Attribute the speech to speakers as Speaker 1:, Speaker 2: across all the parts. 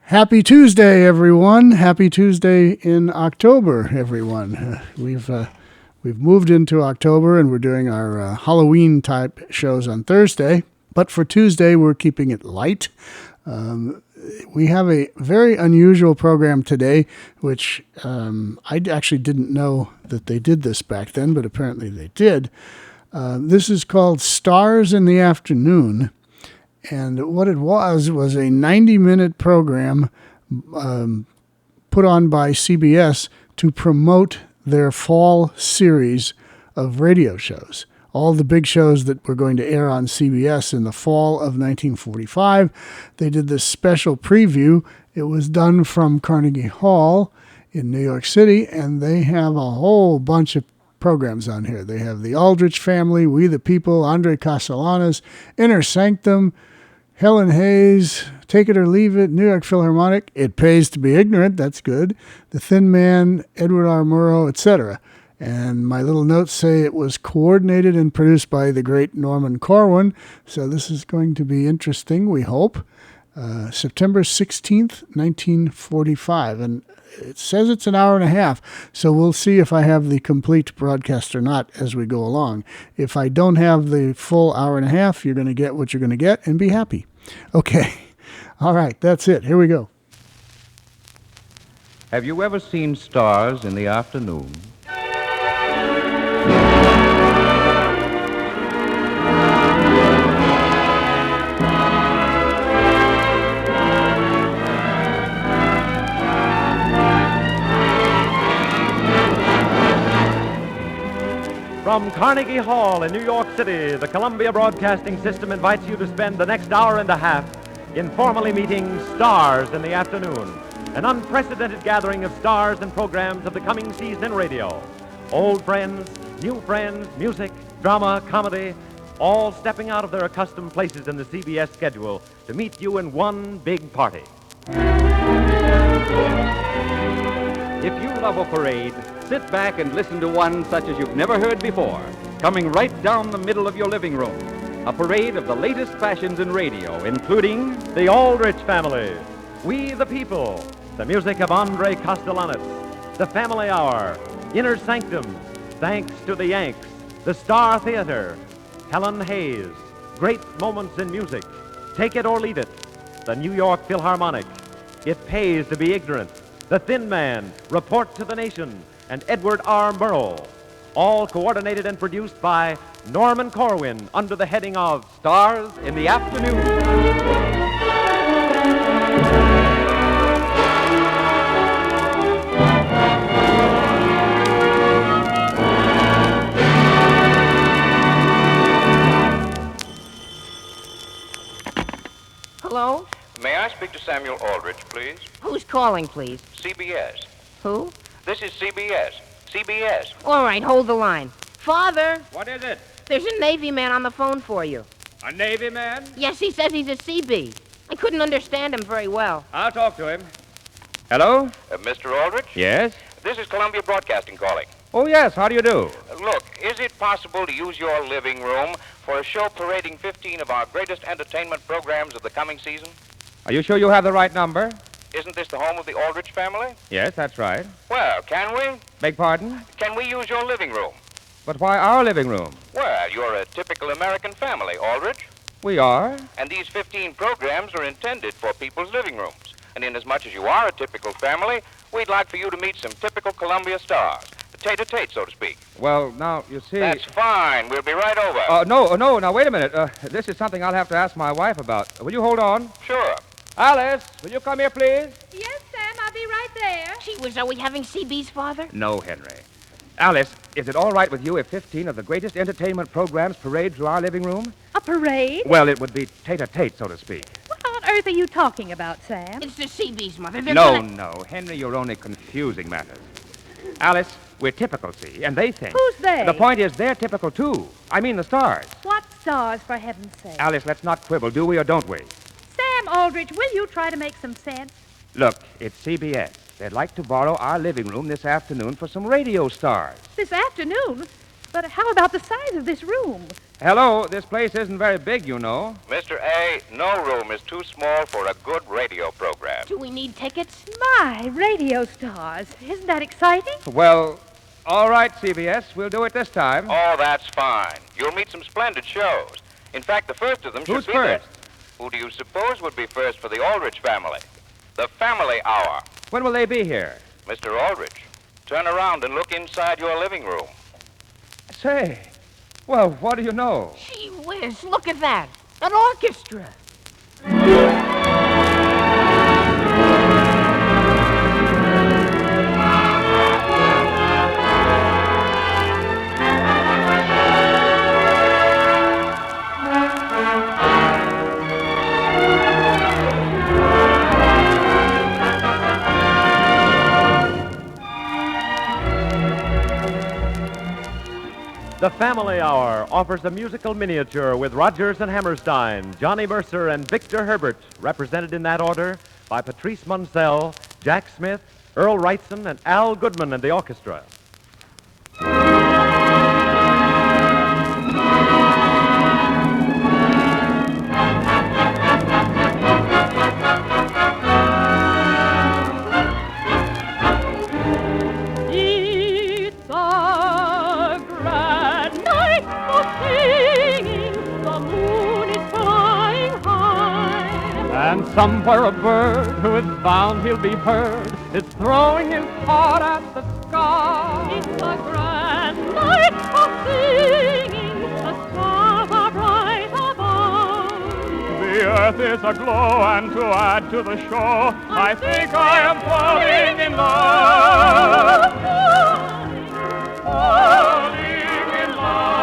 Speaker 1: Happy Tuesday, everyone. Happy Tuesday in October, everyone. We've moved into October, and we're doing our Halloween-type shows on Thursday. But for Tuesday, we're keeping it light. We have a very unusual program today, which I actually didn't know that they did this back then, but apparently they did. This is called Stars in the Afternoon. And what it was a 90-minute program put on by CBS to promote their fall series of radio shows. All the big shows that were going to air on CBS in the fall of 1945. They did this special preview. It was done from Carnegie Hall in New York City, and they have a whole bunch of programs on here. They have the Aldrich Family, We the People, Andre Castellanos, Inner Sanctum, Helen Hayes, Take It or Leave It, New York Philharmonic, It Pays to Be Ignorant, that's good, The Thin Man, Edward R. Murrow, etc. And my little notes say it was coordinated and produced by the great Norman Corwin, so this is going to be interesting, we hope. September 16th, 1945, and it says it's an hour and a half, so we'll see if I have the complete broadcast or not as we go along. If I don't have the full hour and a half, you're going to get what you're going to get and be happy. Okay, all right, that's it. Here we go.
Speaker 2: Have you ever seen stars in the afternoon?
Speaker 3: From Carnegie Hall in New York City, the Columbia Broadcasting System invites you to spend the next hour and a half informally meeting Stars in the Afternoon, an unprecedented gathering of stars and programs of the coming season in radio. Old friends, new friends, music, drama, comedy, all stepping out of their accustomed places in the CBS schedule to meet you in one big party.
Speaker 4: If you love a parade, sit back and listen to one such as you've never heard before, coming right down the middle of your living room. A parade of the latest fashions in radio, including
Speaker 3: The Aldrich Family, We the People, the music of Andre Castellanos, The Family Hour, Inner Sanctum, Thanks to the Yanks, The Star Theater, Helen Hayes, Great Moments in Music, Take It or Leave It, the New York Philharmonic, It Pays to Be Ignorant, The Thin Man, Report to the Nation, and Edward R. Murrow, all coordinated and produced by Norman Corwin under the heading of
Speaker 4: Stars in the Afternoon.
Speaker 5: Hello?
Speaker 6: May I speak to Samuel Aldrich, please?
Speaker 5: Who's calling, please?
Speaker 6: CBS.
Speaker 5: Who?
Speaker 6: This is CBS. CBS.
Speaker 5: All right, hold the line. Father,
Speaker 7: What is it?
Speaker 5: there's a Navy man on the phone for you.
Speaker 7: A Navy man?
Speaker 5: Yes, he says he's a CB. I couldn't understand him very well.
Speaker 7: I'll talk to him. Hello?
Speaker 6: Mr. Aldrich?
Speaker 7: Yes?
Speaker 6: This is Columbia Broadcasting calling.
Speaker 7: Oh, yes. How do you do?
Speaker 6: Look, is it possible to use your living room for a show parading 15 of our greatest entertainment programs of the coming season?
Speaker 7: Are you sure you have the right number?
Speaker 6: Isn't this the home of the Aldrich family?
Speaker 7: Yes, that's right.
Speaker 6: Well, can we?
Speaker 7: Beg pardon?
Speaker 6: Can we use your living room?
Speaker 7: But why our living room?
Speaker 6: Well, you're a typical American family, Aldrich.
Speaker 7: We are.
Speaker 6: And these 15 programs are intended for people's living rooms. And inasmuch as you are a typical family, we'd like for you to meet some typical Columbia stars. Tete-a-tete, so to speak.
Speaker 7: Well, now, you see...
Speaker 6: That's fine. We'll be right over.
Speaker 7: No, now, wait a minute. This is something I'll have to ask my wife about. Will you hold on?
Speaker 6: Sure.
Speaker 7: Alice, will you come here, please?
Speaker 8: Yes, Sam, I'll be right there.
Speaker 5: Gee whiz, are we having CB's, Father?
Speaker 7: No, Henry. Alice, is it all right with you if 15 of the greatest entertainment programs parade through our living room?
Speaker 8: A parade?
Speaker 7: Well, it would be tete-a-tete, so to speak.
Speaker 8: What on earth are you talking about, Sam?
Speaker 5: It's the CB's, Mother. They're
Speaker 7: No,
Speaker 5: gonna...
Speaker 7: no. Henry, you're only confusing matters. Alice, we're typical, see, and they think...
Speaker 8: Who's they?
Speaker 7: The point is, they're typical, too. I mean the stars.
Speaker 8: What stars, for heaven's sake?
Speaker 7: Alice, let's not quibble, do we or don't we?
Speaker 8: Sam Aldrich, will you try to make some sense?
Speaker 7: Look, it's CBS. They'd like to borrow our living room this afternoon for some radio stars.
Speaker 8: This afternoon? But how about the size of this room?
Speaker 7: Hello, this place isn't very big, you know.
Speaker 6: Mr. A, no room is too small for a good radio program.
Speaker 5: Do we need tickets?
Speaker 8: My, radio stars. Isn't that exciting?
Speaker 7: Well, all right, CBS. We'll do it this time.
Speaker 6: Oh, that's fine. You'll meet some splendid shows. In fact, the first of them
Speaker 7: Who's
Speaker 6: should be there.
Speaker 7: first?
Speaker 6: Who do you suppose would be first for the Aldrich family? The Family Hour.
Speaker 7: When will they be here?
Speaker 6: Mr. Aldrich, turn around and look inside your living room.
Speaker 7: Say, well, what do you know?
Speaker 5: Gee whiz, look at that. An orchestra.
Speaker 3: The Family Hour offers a musical miniature with Rodgers and Hammerstein, Johnny Mercer, and Victor Herbert, represented in that order by Patrice Munsell, Jack Smith, Earl Wrightson, and Al Goodman and the orchestra.
Speaker 9: And somewhere a bird who is bound he'll be heard is throwing his heart at the sky.
Speaker 8: It's a grand night of singing, the stars are bright above.
Speaker 9: The earth is aglow, and to add to the show, I think I am falling in love. Falling in love.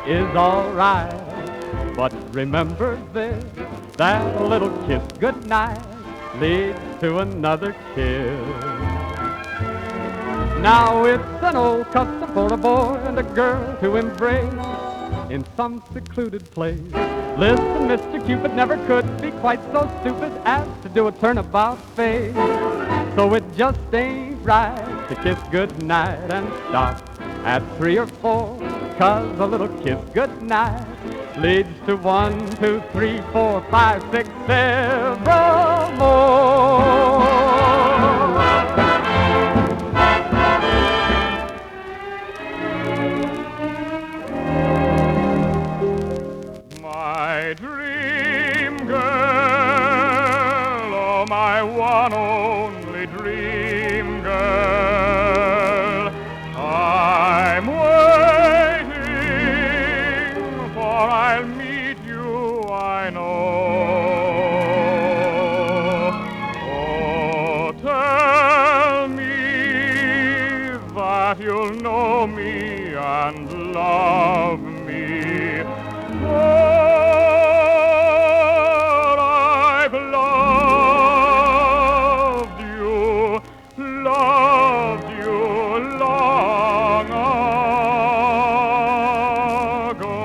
Speaker 9: Is all right, but remember this, that a little kiss goodnight leads to another kiss. Now it's an old custom for a boy and a girl to embrace in some secluded place. Listen, Mr. Cupid never could be quite so stupid as to do a turnabout face. So it just ain't right to kiss goodnight and stop at 3 or 4. 'Cause a little kiss goodnight leads to 1, 2, 3, 4, 5, 6, several more. My dream girl, oh my one only dream girl, I'm I'll meet you, I know. Oh, tell me that you'll know me and love me. For I've loved you long ago.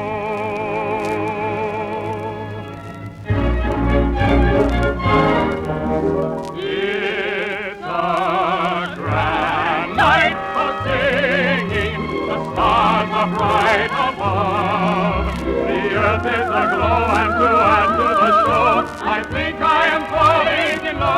Speaker 9: It's a grand night for singing, the far bright above. The earth is aglow, and to add to the show, I think I am falling in love.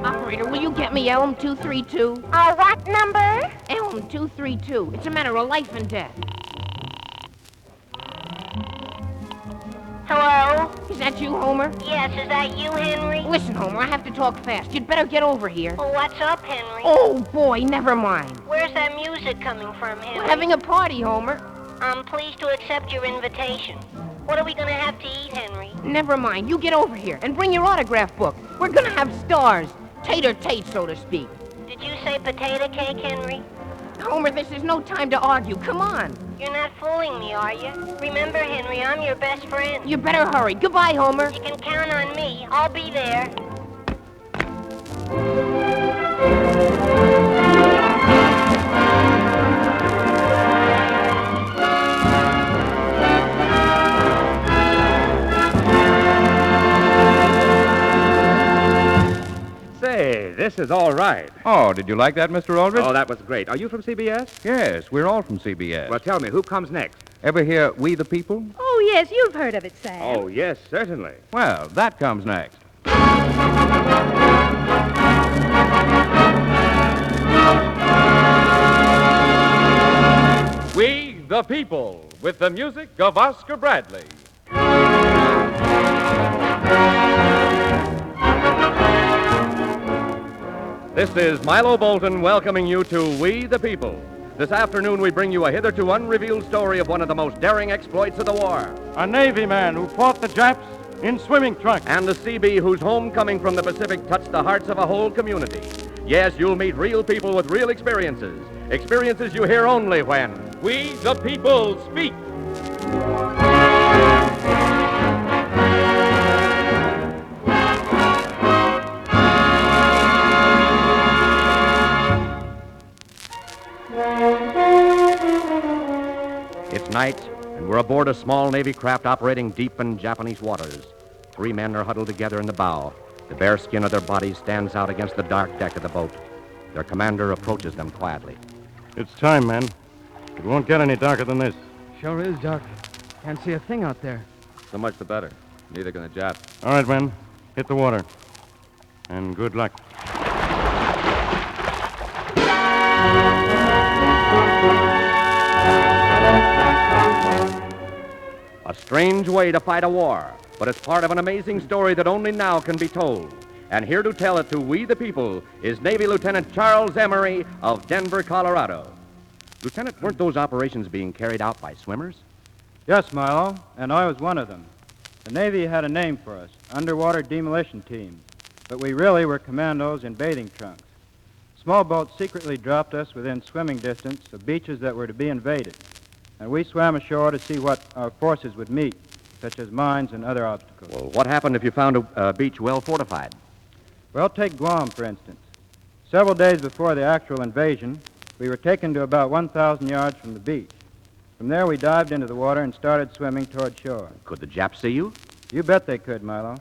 Speaker 5: Operator, will you get me Elm 232?
Speaker 10: What number?
Speaker 5: Elm 232. It's a matter of life and death.
Speaker 10: Hello?
Speaker 5: Is that you, Homer?
Speaker 10: Yes, is that you, Henry?
Speaker 5: Listen, Homer, I have to talk fast. You'd better get over here.
Speaker 10: Oh, what's up, Henry?
Speaker 5: Oh, boy, never mind.
Speaker 10: Where's that music coming from, Henry?
Speaker 5: We're having a party, Homer.
Speaker 10: I'm pleased to accept your invitation. What are we going to have to eat, Henry?
Speaker 5: Never mind. You get over here and bring your autograph book. We're gonna have stars. Tater-tate, so to speak.
Speaker 10: Did you say potato cake, Henry?
Speaker 5: Homer, this is no time to argue. Come on.
Speaker 10: You're not fooling me, are you? Remember, Henry, I'm your best friend.
Speaker 5: You better hurry. Goodbye, Homer.
Speaker 10: You can count on me. I'll be there.
Speaker 7: Say, this is all right.
Speaker 2: Oh, did you like that, Mr. Aldrich?
Speaker 7: Oh, that was great. Are you from CBS?
Speaker 2: Yes, we're all from CBS.
Speaker 7: Well, tell me, who comes next?
Speaker 2: Ever hear We the People?
Speaker 8: Oh, yes, you've heard of it, Sam.
Speaker 7: Oh, yes, certainly.
Speaker 2: Well, that comes next.
Speaker 3: We the People, with the music of Oscar Bradley. This is Milo Bolton welcoming you to We the People. This afternoon we bring you a hitherto unrevealed story of one of the most daring exploits of the war.
Speaker 9: A Navy man who fought the Japs in swimming trunks.
Speaker 3: And the CB whose homecoming from the Pacific touched the hearts of a whole community. Yes, you'll meet real people with real experiences. Experiences you hear only when We the People speak. It's night, and we're aboard a small Navy craft operating deep in Japanese waters. 3 men are huddled together in the bow. The bare skin of their bodies stands out against the dark deck of the boat. Their commander approaches them quietly.
Speaker 9: It's time, men. It won't get any darker than this.
Speaker 11: Sure is, Doc. Can't see a thing out there.
Speaker 2: So much the better. Neither can the Jap.
Speaker 9: All right, men. Hit the water. And good luck.
Speaker 3: A strange way to fight a war, but it's part of an amazing story that only now can be told. And here to tell it to We the People is Navy Lieutenant Charles Emery of Denver, Colorado. Lieutenant, weren't those operations being carried out by swimmers?
Speaker 12: Yes, Milo, and I was one of them. The Navy had a name for us, Underwater Demolition Team, but we really were commandos in bathing trunks. Small boats secretly dropped us within swimming distance of beaches that were to be invaded, and we swam ashore to see what our forces would meet, such as mines and other obstacles.
Speaker 3: Well, what happened if you found a beach well fortified?
Speaker 12: Well, take Guam, for instance. Several days before the actual invasion, we were taken to about 1,000 yards from the beach. From there, we dived into the water and started swimming toward shore.
Speaker 3: Could the Japs see you?
Speaker 12: You bet they could, Milo.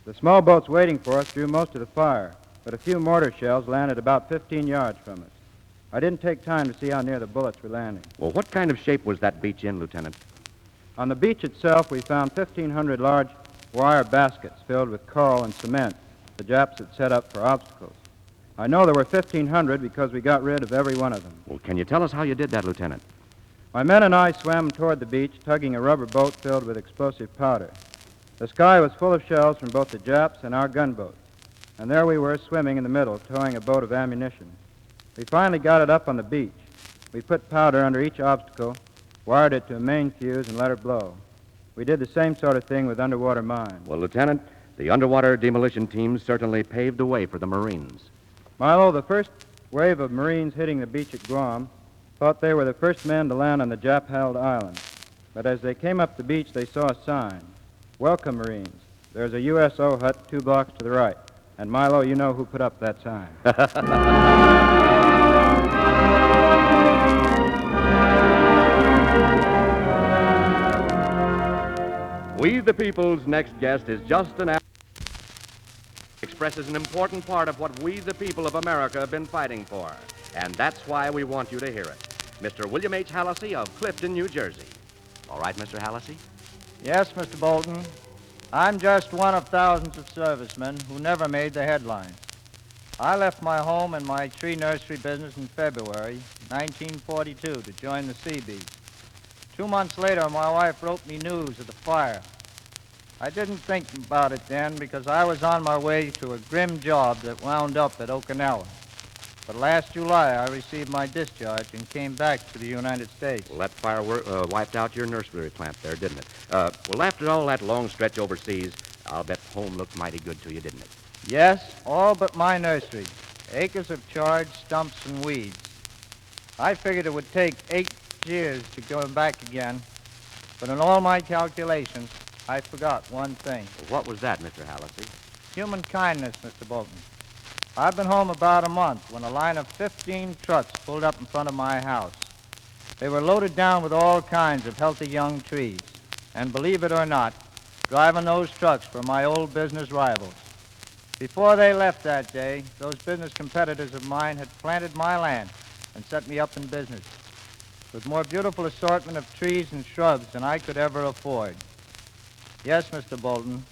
Speaker 12: The small boats waiting for us drew most of the fire, but a few mortar shells landed about 15 yards from us. I didn't take time to see how near the bullets were landing.
Speaker 3: Well, what kind of shape was that beach in, Lieutenant?
Speaker 12: On the beach itself, we found 1,500 large wire baskets filled with coal and cement the Japs had set up for obstacles. I know there were 1,500 because we got rid of every one of them.
Speaker 3: Well, can you tell us how you did that, Lieutenant?
Speaker 12: My men and I swam toward the beach, tugging a rubber boat filled with explosive powder. The sky was full of shells from both the Japs and our gunboats, and there we were swimming in the middle, towing a boat of ammunition. We finally got it up on the beach. We put powder under each obstacle, wired it to a main fuse, and let her blow. We did the same sort of thing with underwater mines.
Speaker 2: Well, Lieutenant, the underwater demolition teams certainly paved the way for the Marines.
Speaker 12: Milo, the first wave of Marines hitting the beach at Guam thought they were the first men to land on the Jap-held island. But as they came up the beach, they saw a sign. Welcome, Marines. There's a USO hut 2 blocks to the right. And Milo, you know who put up that sign.
Speaker 2: We the People's next guest is just an expresses an important part of what we the people of America have been fighting for. And that's why we want you to hear it. Mr. William H. Hallisey of Clifton, New Jersey. All right, Mr. Hallisey?
Speaker 13: Yes, Mr. Bolton. I'm just one of thousands of servicemen who never made the headlines. I left my home and my tree nursery business in February 1942 to join the Seabees. 2 months later, my wife wrote me news of the fire. I didn't think about it then because I was on my way to a grim job that wound up at Okinawa. But last July, I received my discharge and came back to the United States.
Speaker 2: Well, that fire wiped out your nursery plant there, didn't it? Well, after all that long stretch overseas, I'll bet home looked mighty good to you, didn't it?
Speaker 13: Yes, all but my nursery. Acres of charred stumps and weeds. I figured it would take 8 years to go back again, but in all my calculations, I forgot one thing.
Speaker 2: Well, what was that, Mr. Hallisey?
Speaker 13: Human kindness, Mr. Bolton. I've been home about a month when a line of 15 trucks pulled up in front of my house. They were loaded down with all kinds of healthy young trees. And believe it or not, driving those trucks were my old business rivals. Before they left that day, those business competitors of mine had planted my land and set me up in business with more beautiful assortment of trees and shrubs than I could ever afford. Yes, Mr. Bolton,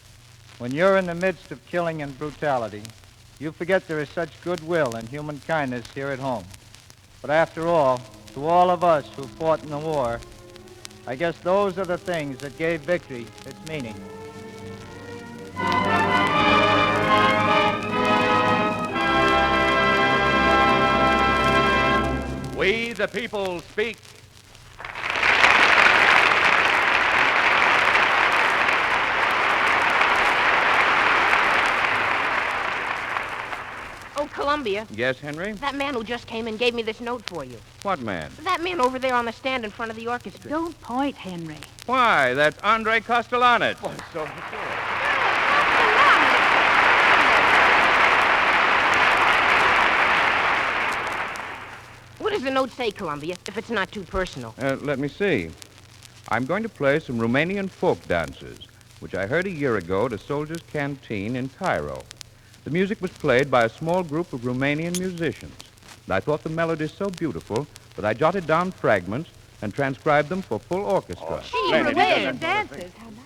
Speaker 13: when you're in the midst of killing and brutality, you forget there is such goodwill and human kindness here at home. But after all, to all of us who fought in the war, I guess those are the things that gave victory its meaning.
Speaker 2: We the people speak.
Speaker 5: Oh, Columbia.
Speaker 2: Yes, Henry?
Speaker 5: That man who just came and gave me this note for you.
Speaker 2: What man?
Speaker 5: That man over there on the stand in front of the orchestra.
Speaker 8: Don't point, Henry.
Speaker 2: Why, that's Andre Castellanich.
Speaker 3: Well, so
Speaker 5: What does the note say, Columbia, if it's not too personal?
Speaker 2: Let me see. I'm going to play some Romanian folk dances, which I heard a year ago at a soldier's canteen in Cairo. The music was played by a small group of Romanian musicians. I thought the melody so beautiful that I jotted down fragments and transcribed them for full orchestra.
Speaker 8: Gee, Romanian dances. How nice.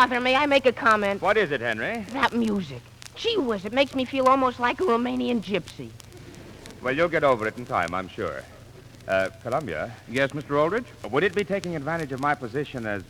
Speaker 5: Father, may I make a comment?
Speaker 7: What is it, Henry?
Speaker 5: That music. Gee whiz, it makes me feel almost like a Romanian gypsy.
Speaker 7: Well, you'll get over it in time, I'm sure. Columbia?
Speaker 2: Yes, Mr. Aldrich?
Speaker 7: Would it be taking advantage of my position as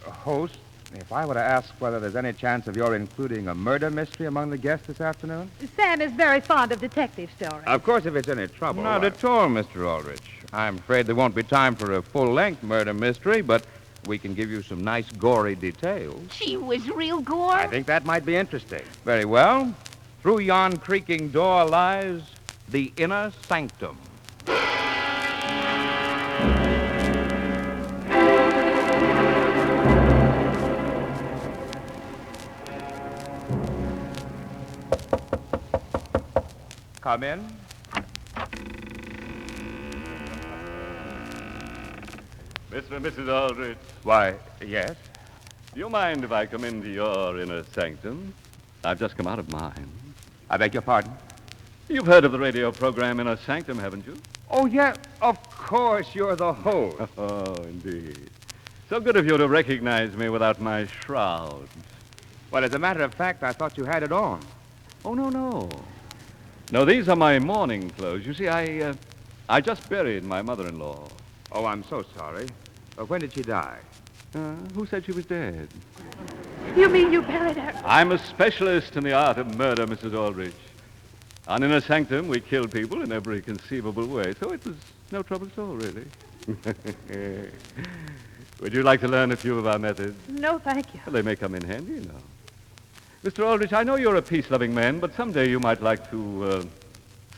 Speaker 7: a host if I were to ask whether there's any chance of your including a murder mystery among the guests this afternoon?
Speaker 8: Sam is very fond of detective stories.
Speaker 7: Of course, if it's any trouble.
Speaker 2: Not at all, Mr. Aldrich. I'm afraid there won't be time for a full-length murder mystery, but we can give you some nice gory details.
Speaker 5: Gee whiz, real gore?
Speaker 7: I think that might be interesting.
Speaker 2: Very well. Through yon creaking door lies the inner sanctum. Come in.
Speaker 14: Mr. and Mrs. Aldrich.
Speaker 2: Why, yes.
Speaker 14: Do you mind if I come into your inner sanctum? I've just come out of mine.
Speaker 2: I beg your pardon?
Speaker 14: You've heard of the radio program Inner Sanctum, haven't you?
Speaker 7: Oh, yeah, of course, you're the host.
Speaker 14: Oh, indeed. So good of you to recognize me without my shroud.
Speaker 7: Well, as a matter of fact, I thought you had it on.
Speaker 14: Oh, no. No, these are my mourning clothes. You see, I just buried my mother-in-law.
Speaker 7: Oh, I'm so sorry. When did she die?
Speaker 14: Who said she was dead?
Speaker 8: You mean you buried her?
Speaker 14: I'm a specialist in the art of murder, Mrs. Aldrich. On Inner Sanctum, we kill people in every conceivable way, so it was no trouble at all, really. Would you like to learn a few of our methods?
Speaker 8: No, thank you.
Speaker 14: Well, they may come in handy, you know. Mr. Aldrich, I know you're a peace-loving man, but someday you might like to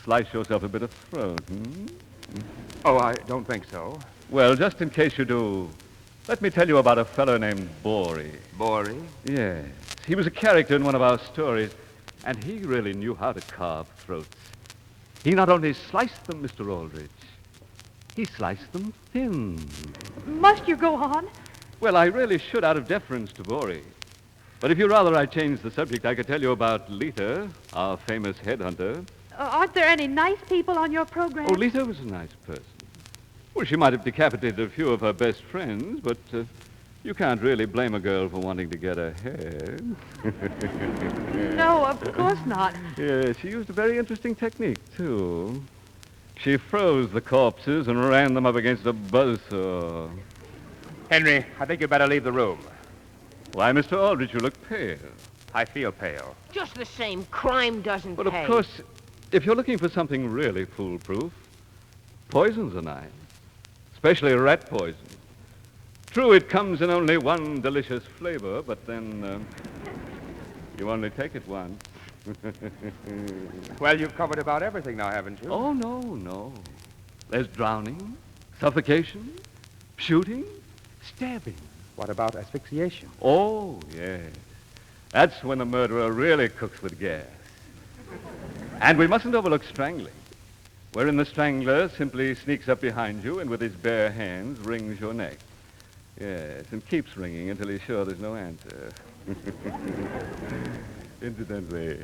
Speaker 14: slice yourself a bit of throat,
Speaker 7: Oh, I don't think so.
Speaker 14: Well, just in case you do, let me tell you about a fellow named Bory.
Speaker 7: Bory?
Speaker 14: Yes. He was a character in one of our stories, and he really knew how to carve throats. He not only sliced them, Mr. Aldrich, he sliced them thin.
Speaker 8: Must you go on?
Speaker 14: Well, I really should out of deference to Bori. But if you'd rather I change the subject, I could tell you about Lita, our famous headhunter.
Speaker 8: Aren't there any nice people on your program?
Speaker 14: Oh, Lita was a nice person. Well, she might have decapitated a few of her best friends, but you can't really blame a girl for wanting to get ahead.
Speaker 8: No, of course not.
Speaker 14: Yeah, she used a very interesting technique, too. She froze the corpses and ran them up against a buzzsaw.
Speaker 7: Henry, I think you'd better leave the room.
Speaker 14: Why, Mr. Aldrich, you look pale.
Speaker 7: I feel pale.
Speaker 5: Just the same, crime doesn't
Speaker 14: But
Speaker 5: pay.
Speaker 14: of course, if you're looking for something really foolproof, poisons are nice, especially rat poison. True, it comes in only one delicious flavor, but then you only take it once.
Speaker 7: Well, you've covered about everything now, haven't you?
Speaker 14: Oh, no. There's drowning, suffocation, shooting, stabbing.
Speaker 7: What about asphyxiation?
Speaker 14: Oh, yes. That's when the murderer really cooks with gas. And we mustn't overlook strangling, wherein the strangler simply sneaks up behind you and with his bare hands wrings your neck. Yes, and keeps ringing until he's sure there's no answer. Incidentally,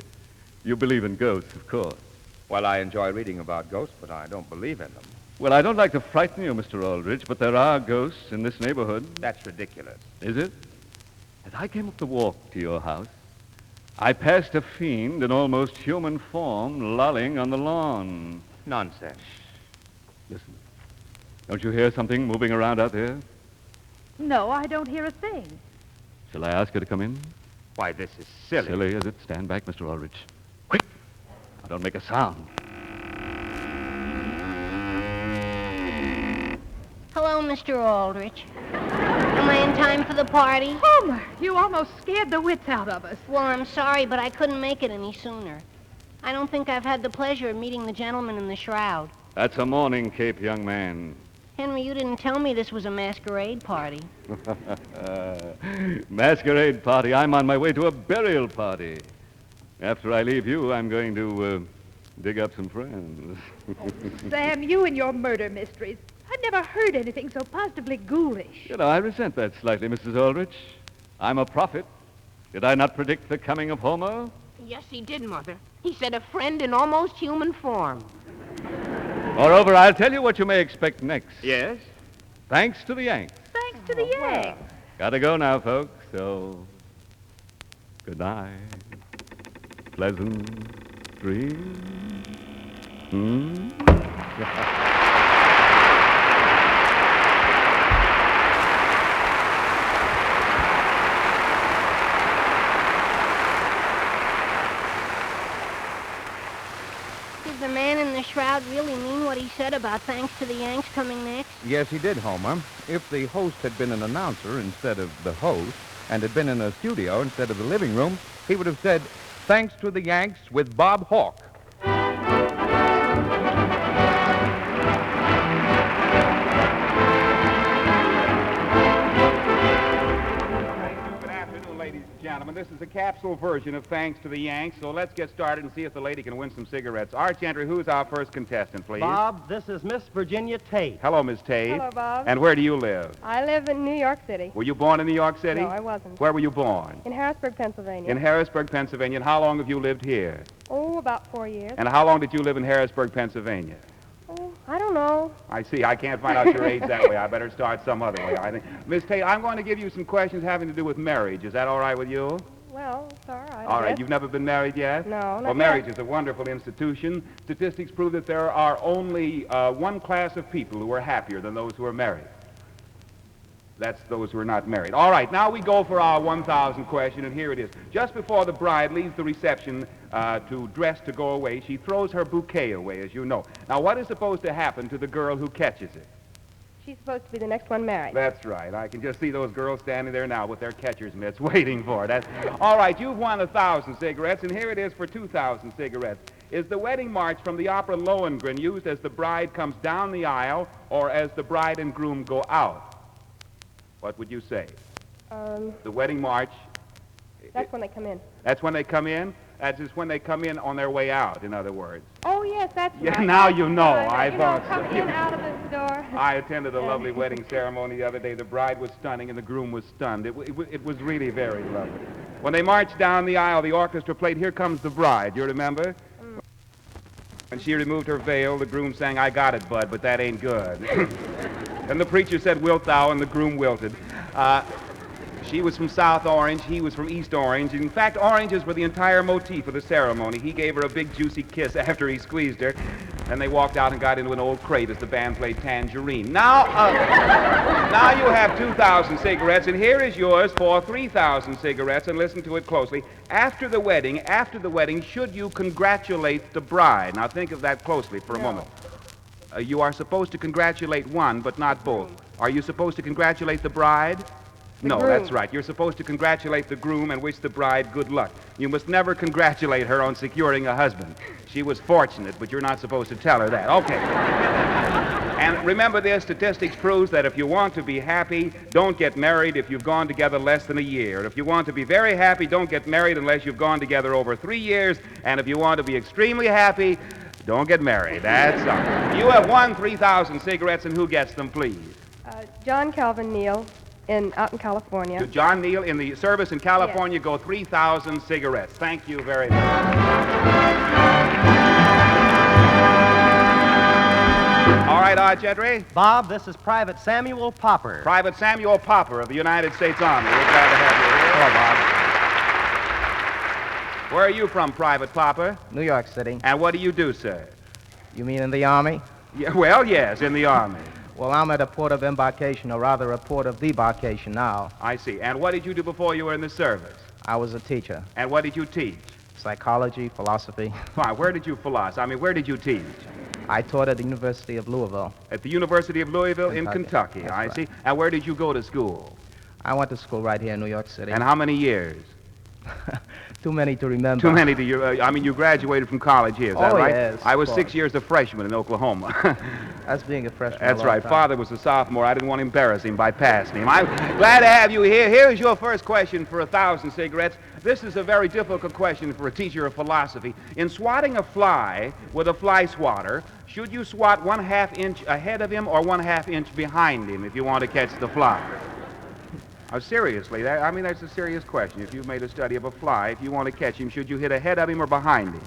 Speaker 14: you believe in ghosts, of course.
Speaker 7: Well, I enjoy reading about ghosts, but I don't believe in them.
Speaker 14: Well, I don't like to frighten you, Mr. Aldrich, but there are ghosts in this neighborhood.
Speaker 7: That's ridiculous.
Speaker 14: Is it? As I came up the walk to your house, I passed a fiend in almost human form lolling on the lawn.
Speaker 7: Nonsense.
Speaker 14: Listen. Don't you hear something moving around out there?
Speaker 8: No, I don't hear a thing.
Speaker 14: Shall I ask her to come in?
Speaker 7: Why, this is silly.
Speaker 14: Silly, is it? Stand back, Mr. Aldrich. Quick! Now, don't make a sound.
Speaker 10: Hello, Mr. Aldrich. Am I in time for the party?
Speaker 8: Homer, you almost scared the wits out of us.
Speaker 10: Well, I'm sorry, but I couldn't make it any sooner. I don't think I've had the pleasure of meeting the gentleman in the shroud.
Speaker 14: That's a morning cape, young man.
Speaker 10: Henry, you didn't tell me this was a masquerade party.
Speaker 14: Masquerade party? I'm on my way to a burial party. After I leave you, I'm going to dig up some friends.
Speaker 8: Sam, you and your murder mysteries. I've never heard anything so positively ghoulish.
Speaker 14: You know, I resent that slightly, Mrs. Aldrich. I'm a prophet. Did I not predict the coming of Homer?
Speaker 5: Yes, he did, Mother. He said a friend in almost human form.
Speaker 14: Moreover, I'll tell you what you may expect next.
Speaker 7: Yes?
Speaker 14: Thanks to the Yanks.
Speaker 8: Thanks to the Yanks.
Speaker 14: Gotta go now, folks, so good night. Pleasant dreams.
Speaker 10: Did the man in the shroud really mean what he said about thanks to the Yanks coming next?
Speaker 7: Yes, he did, Homer. If the host had been an announcer instead of the host, and had been in a studio instead of the living room, he would have said, thanks to the Yanks with Bob Hawke.
Speaker 15: Gentlemen, this is a capsule version of Thanks to the Yanks, so let's get started and see if the lady can win some cigarettes. Arch Entry, who's our first contestant, please?
Speaker 16: Bob, this is Miss Virginia Tate.
Speaker 15: Hello, Miss Tate.
Speaker 17: Hello, Bob.
Speaker 15: And where do you live?
Speaker 17: I live in New York City.
Speaker 15: Were you born in New York City?
Speaker 17: No, I wasn't.
Speaker 15: Where were you born?
Speaker 17: In Harrisburg, Pennsylvania.
Speaker 15: In Harrisburg, Pennsylvania. And how long have you lived here?
Speaker 17: Oh, about 4 years.
Speaker 15: And how long did you live in Harrisburg, Pennsylvania?
Speaker 17: Oh, I don't know.
Speaker 15: I see. I can't find out your age that way. I better start some other way, I think. Miss Tate, I'm going to give you some questions having to do with marriage. Is that all right with you?
Speaker 17: Well, it's all right.
Speaker 15: All right.
Speaker 17: Yes.
Speaker 15: You've never been married yet?
Speaker 17: No, not
Speaker 15: Well, marriage is a wonderful institution. Statistics prove that there are only one class of people who are happier than those who are married. That's those who are not married. All right. Now we go for our 1,000 question, and here it is. Just before the bride leaves the reception to dress to go away, she throws her bouquet away, as you know. Now, what is supposed to happen to the girl who catches it?
Speaker 17: She's supposed to be the next one married.
Speaker 15: That's right. I can just see those girls standing there now with their catcher's mitts waiting for it. All right, you've won 1,000 cigarettes, and here it is for 2,000 cigarettes. Is the wedding march from the opera Lohengrin used as the bride comes down the aisle or as the bride and groom go out? What would you say? The wedding march
Speaker 17: That's when they come in.
Speaker 15: That's when they come in? That's just when they come in on their way out, in other words.
Speaker 17: Oh, yes, that's
Speaker 15: Yeah,
Speaker 17: right.
Speaker 15: now you know.
Speaker 17: I
Speaker 15: I thought so.
Speaker 17: coming in out of this door.
Speaker 15: I attended a lovely wedding ceremony the other day. The bride was stunning and the groom was stunned. It was really very lovely. When they marched down the aisle, the orchestra played Here Comes the Bride. You remember? When she removed her veil, the groom sang, I got it, bud, but that ain't good. And the preacher said, wilt thou, and the groom wilted. She was from South Orange, he was from East Orange. In fact, oranges were the entire motif of the ceremony. He gave her a big juicy kiss after he squeezed her, and they walked out and got into an old crate as the band played Tangerine. Now you have 2,000 cigarettes, and here is yours for 3,000 cigarettes, and listen to it closely. After the wedding, should you congratulate the bride? Now think of that closely for a moment. You are supposed to congratulate one, but not both. Are you supposed to congratulate the bride? No, that's right. You're supposed to congratulate the groom and wish the bride good luck. You must never congratulate her on securing a husband. She was fortunate, but you're not supposed to tell her that. Okay. And remember this, statistics proves that if you want to be happy, don't get married if you've gone together less than a year. And if you want to be very happy, don't get married unless you've gone together over 3 years. And if you want to be extremely happy, don't get married. That's all. You have won 3,000 cigarettes, and who gets them, please?
Speaker 17: John Calvin Neal out in California.
Speaker 15: To John Neal in the service in California, go 3,000 cigarettes. Thank you very much. All right, Gentry.
Speaker 16: Bob, this is Private Samuel Popper.
Speaker 15: Private Samuel Popper of the United States Army. We're glad to have you here.
Speaker 13: Hello, Bob.
Speaker 15: Where are you from, Private Popper?
Speaker 13: New York City.
Speaker 15: And what do you do, sir?
Speaker 13: You mean in the Army?
Speaker 15: Yeah, well, yes, in the Army.
Speaker 13: Well, I'm at a port of embarkation, or rather a port of debarkation now.
Speaker 15: I see. And what did you do before you were in the service?
Speaker 13: I was a teacher.
Speaker 15: And what did you teach?
Speaker 13: Psychology, philosophy.
Speaker 15: Fine. Where did you where did you teach?
Speaker 13: I taught at the University of Louisville.
Speaker 15: At the University of Louisville in Kentucky, I see. And where did you go to school?
Speaker 13: I went to school right here in New York City.
Speaker 15: And how many years?
Speaker 13: Too many to remember.
Speaker 15: Too many to you. You graduated from college here, is that right?
Speaker 13: Yes.
Speaker 15: I was 6 years a freshman in Oklahoma.
Speaker 13: That's being a freshman.
Speaker 15: That's right. Father was a sophomore. I didn't want to embarrass him by passing him. I'm glad to have you here. Here's your first question for 1,000 cigarettes. This is a very difficult question for a teacher of philosophy. In swatting a fly with a fly swatter, should you swat 1/2 inch ahead of him or 1/2 inch behind him if you want to catch the fly? Seriously, that's a serious question. If you've made a study of a fly, if you want to catch him, should you hit ahead of him or behind him?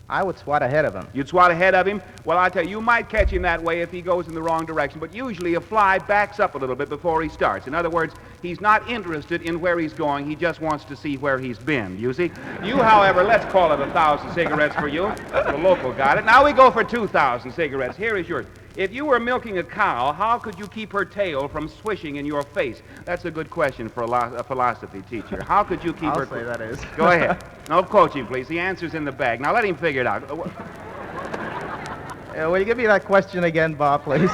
Speaker 13: I would swat ahead of him.
Speaker 15: You'd swat ahead of him? Well, I'll tell you, you might catch him that way if he goes in the wrong direction, but usually a fly backs up a little bit before he starts. In other words, he's not interested in where he's going. He just wants to see where he's been, you see? You, however, let's call it 1,000 cigarettes for you. The local got it. Now we go for 2,000 cigarettes. Here is yours. If you were milking a cow, how could you keep her tail from swishing in your face? That's a good question for a philosophy teacher. How could you keep her...
Speaker 13: I'll say that is.
Speaker 15: Go ahead. No coaching, please. The answer's in the bag. Now let him figure it out.
Speaker 13: Will you give me that question again, Bob, please?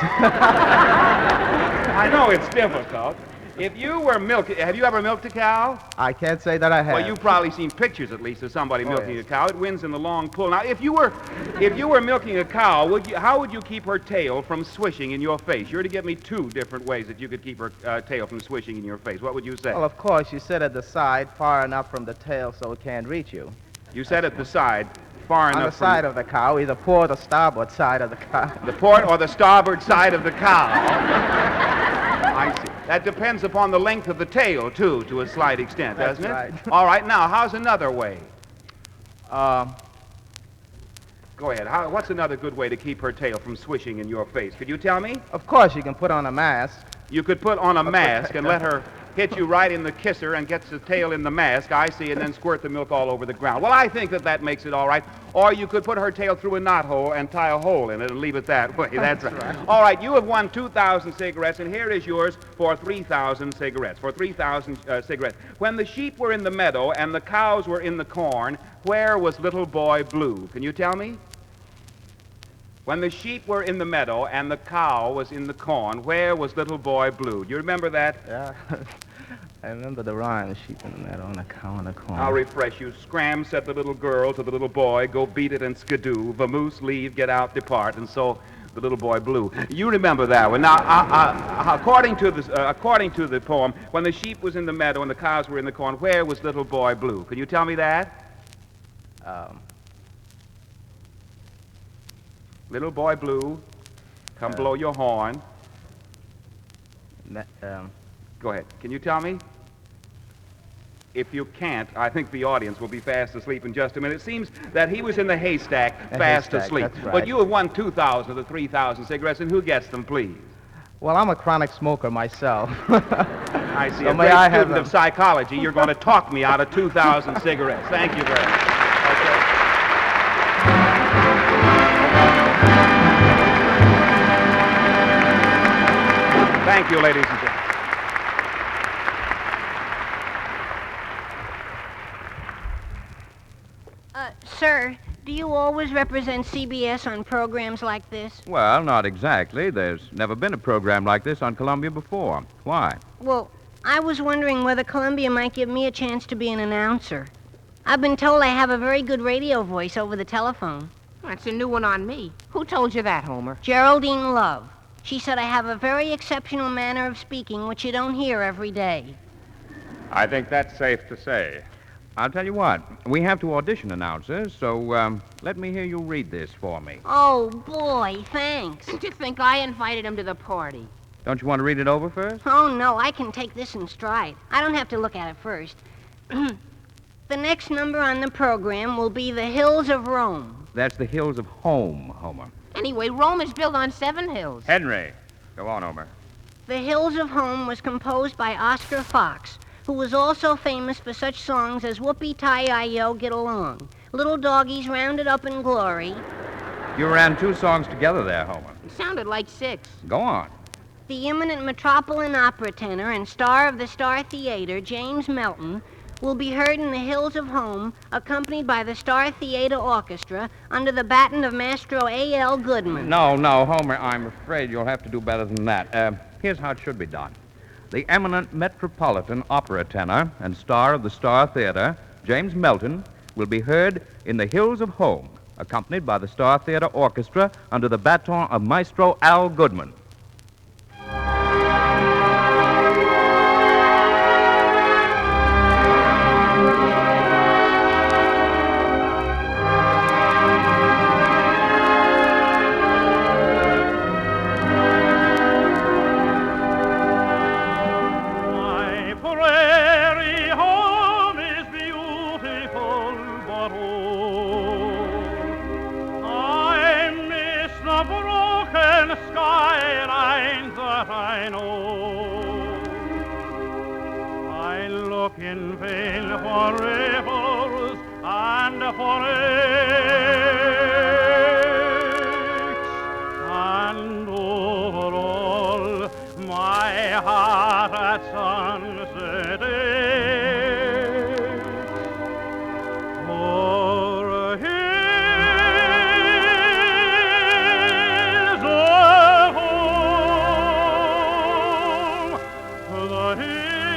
Speaker 15: I know it's difficult. If you were milking... Have you ever milked a cow?
Speaker 13: I can't say that I have.
Speaker 15: Well, you've probably seen pictures, at least, of somebody milking a cow. It wins in the long pull. Now, if you were milking a cow, how would you keep her tail from swishing in your face? You're to give me 2 different ways that you could keep her tail from swishing in your face. What would you say?
Speaker 13: Well, of course, you sit at the side far enough from the tail so it can't reach you.
Speaker 15: You sit at the side far enough
Speaker 13: on the side of the cow, either port or starboard side of the cow.
Speaker 15: The port or the starboard side of the cow. I see. That depends upon the length of the tail, too, to a slight extent, doesn't it?
Speaker 13: Right.
Speaker 15: All right. Now, how's another way? Go ahead. What's another good way to keep her tail from swishing in your face? Could you tell me?
Speaker 13: Of course, you can put on a mask.
Speaker 15: You could put on a mask and let her hit you right in the kisser and gets the tail in the mask, I see, and then squirt the milk all over the ground. Well, I think that makes it all right. Or you could put her tail through a knothole and tie a hole in it and leave it that way. That's right. All right, you have won 2,000 cigarettes, and here is yours for 3,000 cigarettes. For 3,000 cigarettes. When the sheep were in the meadow and the cows were in the corn, where was little boy Blue? Can you tell me? When the sheep were in the meadow and the cow was in the corn, where was little boy Blue? Do you remember that?
Speaker 13: Yeah. I remember the rhyme, the sheep in the meadow and the cow in the corn.
Speaker 15: I'll refresh you. Scram, said the little girl to the little boy, go beat it and skidoo. Vamoose, leave, get out, depart. And so The Little Boy Blue. You remember that one. Now, according to the poem, when the sheep was in the meadow and the cows were in the corn, where was Little Boy Blue? Can you tell me that? Little Boy Blue, come blow your horn. Go ahead. Can you tell me? If you can't, I think the audience will be fast asleep in just a minute. It seems that he was in the haystack, fast asleep.
Speaker 13: That's right.
Speaker 15: But you have won 2,000 of the 3,000 cigarettes, and who gets them, please?
Speaker 13: Well, I'm a chronic smoker myself.
Speaker 15: I see.
Speaker 13: So
Speaker 15: A
Speaker 13: may
Speaker 15: great
Speaker 13: I have
Speaker 15: student of psychology, you're going to talk me out of 2,000 cigarettes. Thank you very much. Thank you, ladies and gentlemen.
Speaker 10: Sir, do you always represent CBS on programs like this?
Speaker 2: Well, not exactly. There's never been a program like this on Columbia before. Why?
Speaker 10: Well, I was wondering whether Columbia might give me a chance to be an announcer. I've been told I have a very good radio voice over the telephone.
Speaker 5: That's a new one on me. Who told you that, Homer?
Speaker 10: Geraldine Love. She said I have a very exceptional manner of speaking, which you don't hear every day.
Speaker 2: I think that's safe to say. I'll tell you what. We have to audition announcers, so let me hear you read this for me.
Speaker 10: Oh, boy, thanks.
Speaker 5: Did you think I invited him to the party?
Speaker 2: Don't you want to read it over first?
Speaker 10: Oh, no, I can take this in stride. I don't have to look at it first. The next number on the program will be The Hills of Rome.
Speaker 2: That's the hills of home, Homer.
Speaker 5: Anyway, Rome is built on 7 hills.
Speaker 2: Henry. Go on, Homer.
Speaker 10: The Hills of Home was composed by Oscar Fox, who was also famous for such songs as Whoopie-Tie-I-Yo, Get Along, Little Doggies Rounded Up in Glory.
Speaker 2: You ran 2 songs together there, Homer.
Speaker 5: It sounded like 6.
Speaker 2: Go on.
Speaker 10: The eminent Metropolitan opera tenor and star of the Star Theater, James Melton, will be heard in the Hills of Home, accompanied by the Star Theater Orchestra under the baton of Maestro A.L. Goodman.
Speaker 2: No, Homer, I'm afraid you'll have to do better than that. Here's how it should be done. The eminent Metropolitan opera tenor and star of the Star Theater, James Melton, will be heard in the Hills of Home, accompanied by the Star Theater Orchestra under the baton of Maestro Al Goodman.
Speaker 8: In vain for rivers and for lakes, and over all my heart at sunset aches. For hills of home, the hills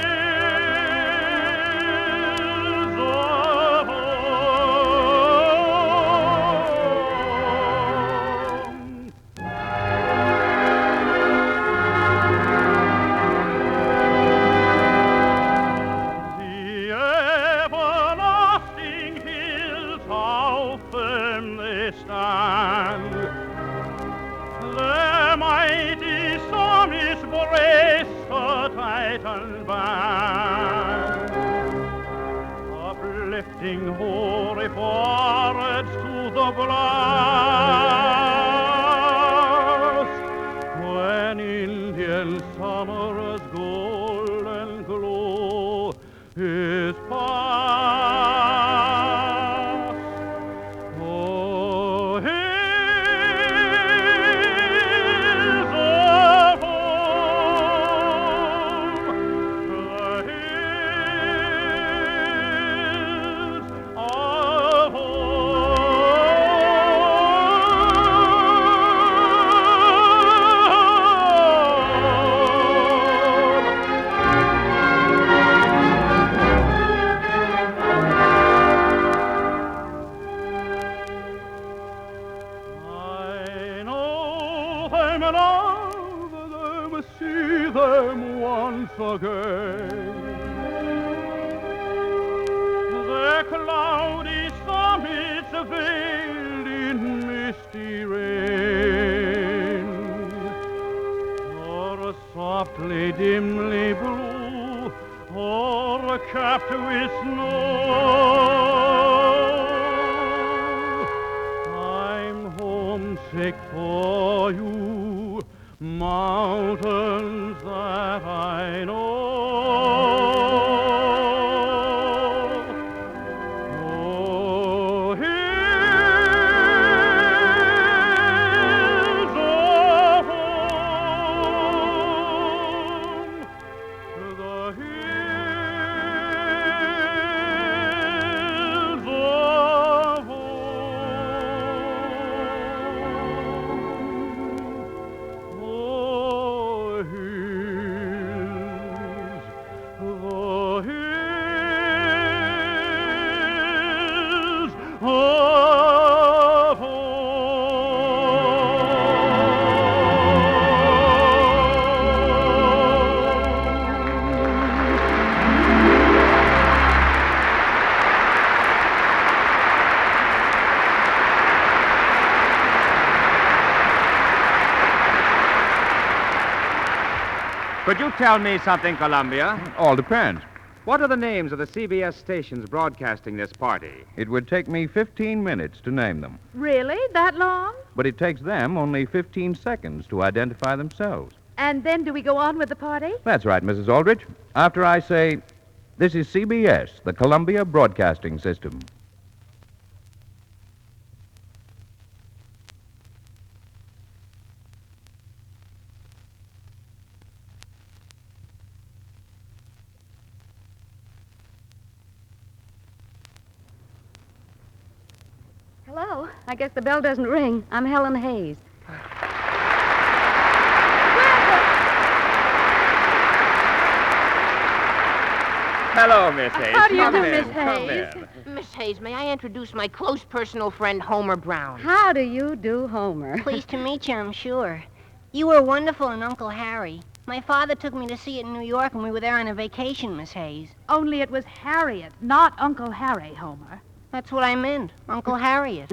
Speaker 8: uplifting hoary foreheads to the blast, when Indian summer's golden glow is past. Oh, hills of home, the hills of home. cloudy summits veiled in misty rain, or softly, dimly blue, or capped with snow. I'm homesick for you, mountains that I know.
Speaker 3: Could you tell me something, Columbia?
Speaker 7: All depends.
Speaker 3: What are the names of the CBS stations broadcasting this party?
Speaker 7: It would take me 15 minutes to name them,
Speaker 18: Really? That long?
Speaker 7: but it takes them only 15 seconds to identify themselves.
Speaker 18: And then do we go on with the party?
Speaker 7: That's right, Mrs. Aldrich. After I say, this is CBS, the Columbia Broadcasting System.
Speaker 18: Hello. I guess the bell doesn't ring. I'm Helen Hayes.
Speaker 3: Hello, Miss Hayes.
Speaker 5: How do you
Speaker 3: Come
Speaker 5: do,
Speaker 3: in,
Speaker 5: Miss
Speaker 3: come
Speaker 5: Hayes?
Speaker 3: in.
Speaker 5: Miss Hayes, may I introduce my close personal friend, Homer Brown?
Speaker 10: How do you do, Homer? Pleased to meet you, I'm sure. You were wonderful in Uncle Harry. My father took me to see it in New York, and we were there on a vacation, Miss Hayes.
Speaker 18: Only it was Harriet, not Uncle Harry, Homer.
Speaker 10: That's what I meant, Uncle Harriet.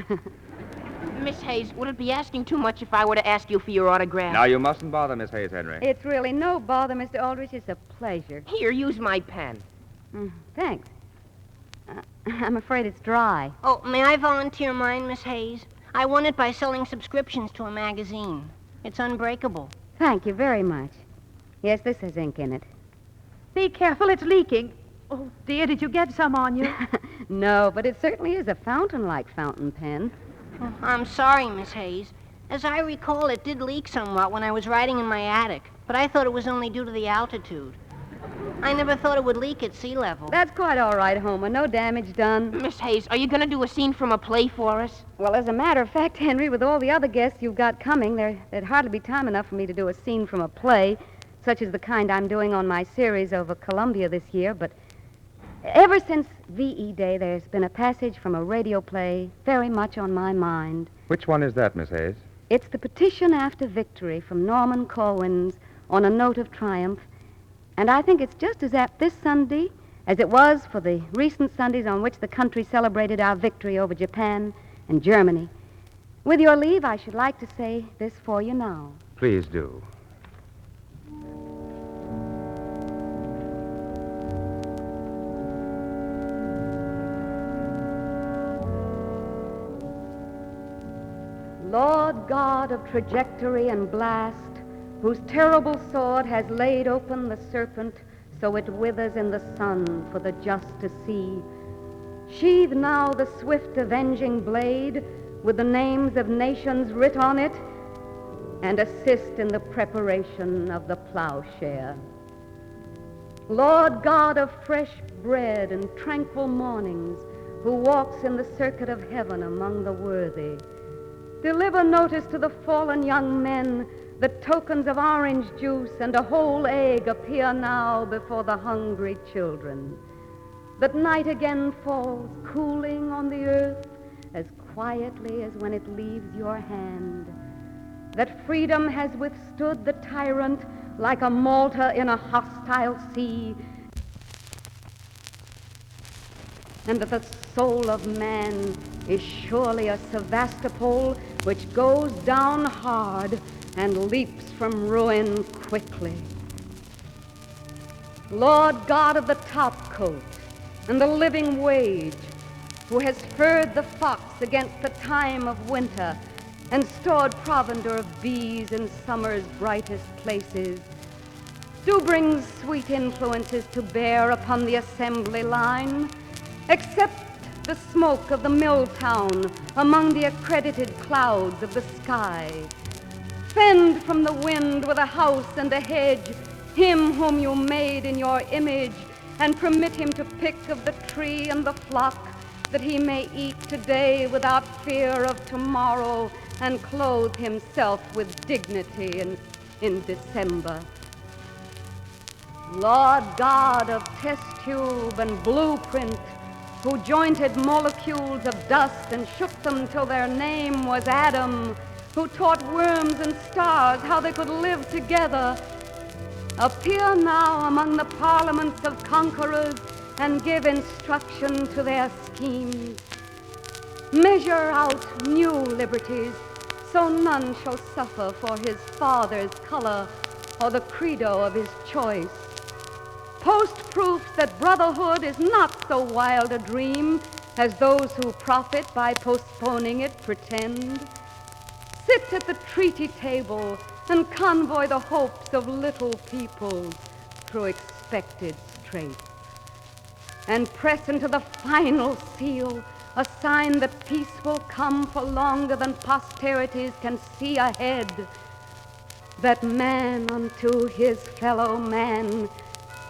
Speaker 5: Miss Hayes, would it be asking too much if I were to ask you for your autograph?
Speaker 3: Now, you mustn't bother Miss Hayes, Henry.
Speaker 18: It's really no bother, Mr. Aldrich. It's a pleasure.
Speaker 5: Here, use my pen.
Speaker 18: Thanks. I'm afraid it's dry.
Speaker 10: Oh, may I volunteer mine, Miss Hayes? I won it by selling subscriptions to a magazine. It's unbreakable.
Speaker 18: Thank you very much. Yes, this has ink in it.
Speaker 19: Be careful, it's leaking. Oh, dear, did you get some on you?
Speaker 18: No, but it certainly is a fountain-like fountain pen.
Speaker 10: Oh, I'm sorry, Miss Hayes. As I recall, it did leak somewhat when I was writing in my attic, but I thought it was only due to the altitude. I never thought it would leak at sea level.
Speaker 18: That's quite all right, Homer. No damage done.
Speaker 5: Miss Hayes, are you going to do a scene from a play for us?
Speaker 18: Well, as a matter of fact, Henry, with all the other guests you've got coming, there'd hardly be time enough for me to do a scene from a play, such as the kind I'm doing on my series over Columbia this year, but ever since VE Day, there's been a passage from a radio play very much on my mind.
Speaker 3: Which one is that, Miss Hayes?
Speaker 18: It's the Petition After Victory from Norman Corwin's On a Note of Triumph, and I think it's just as apt this Sunday as it was for the recent Sundays on which the country celebrated our victory over Japan and Germany. With your leave, I should like to say this for you now.
Speaker 3: Please do.
Speaker 18: Lord God of trajectory and blast, whose terrible sword has laid open the serpent so it withers in the sun for the just to see, sheathe now the swift avenging blade with the names of nations writ on it, and assist in the preparation of the plowshare. Lord God of fresh bread and tranquil mornings, who walks in the circuit of heaven among the worthy, deliver notice to the fallen young men that tokens of orange juice and a whole egg appear now before the hungry children, that night again falls cooling on the earth as quietly as when it leaves your hand, that freedom has withstood the tyrant like a Malta in a hostile sea. and that the soul of man is surely a Sevastopol which goes down hard and leaps from ruin quickly. Lord God of the topcoat and the living wage, who has furred the fox against the time of winter and stored provender of bees in summer's brightest places, do bring sweet influences to bear upon the assembly line, except the smoke of the mill town among the accredited clouds of the sky. Fend from the wind with a house and a hedge him whom you made in your image, and permit him to pick of the tree and the flock, that he may eat today without fear of tomorrow, and clothe himself with dignity in December. Lord God of test tube and blueprint, who jointed molecules of dust and shook them till their name was Adam, who taught worms and stars how they could live together, appear now among the parliaments of conquerors and give instruction to their schemes. Measure out new liberties, so none shall suffer for his father's color or the credo of his choice. Post proofs that brotherhood is not so wild a dream as those who profit by postponing it pretend. Sit at the treaty table and convoy the hopes of little peoples through expected straits. And press into the final seal a sign that peace will come for longer than posterities can see ahead, that man unto his fellow man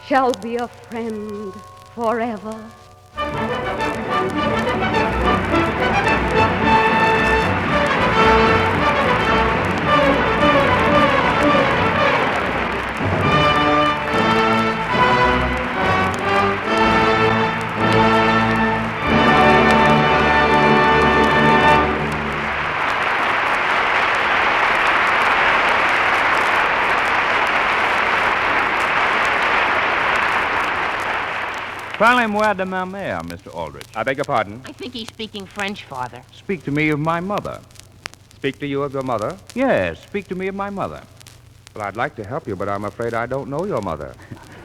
Speaker 18: shall be a friend forever.
Speaker 2: Parlez-moi de ma mère, Mr. Aldrich.
Speaker 6: I beg your pardon?
Speaker 5: I think he's speaking French, Father.
Speaker 2: Speak to me of my mother.
Speaker 6: Speak to you of your mother?
Speaker 2: Yes, speak to me of my mother.
Speaker 6: Well, I'd like to help you, but I'm afraid I don't know your mother.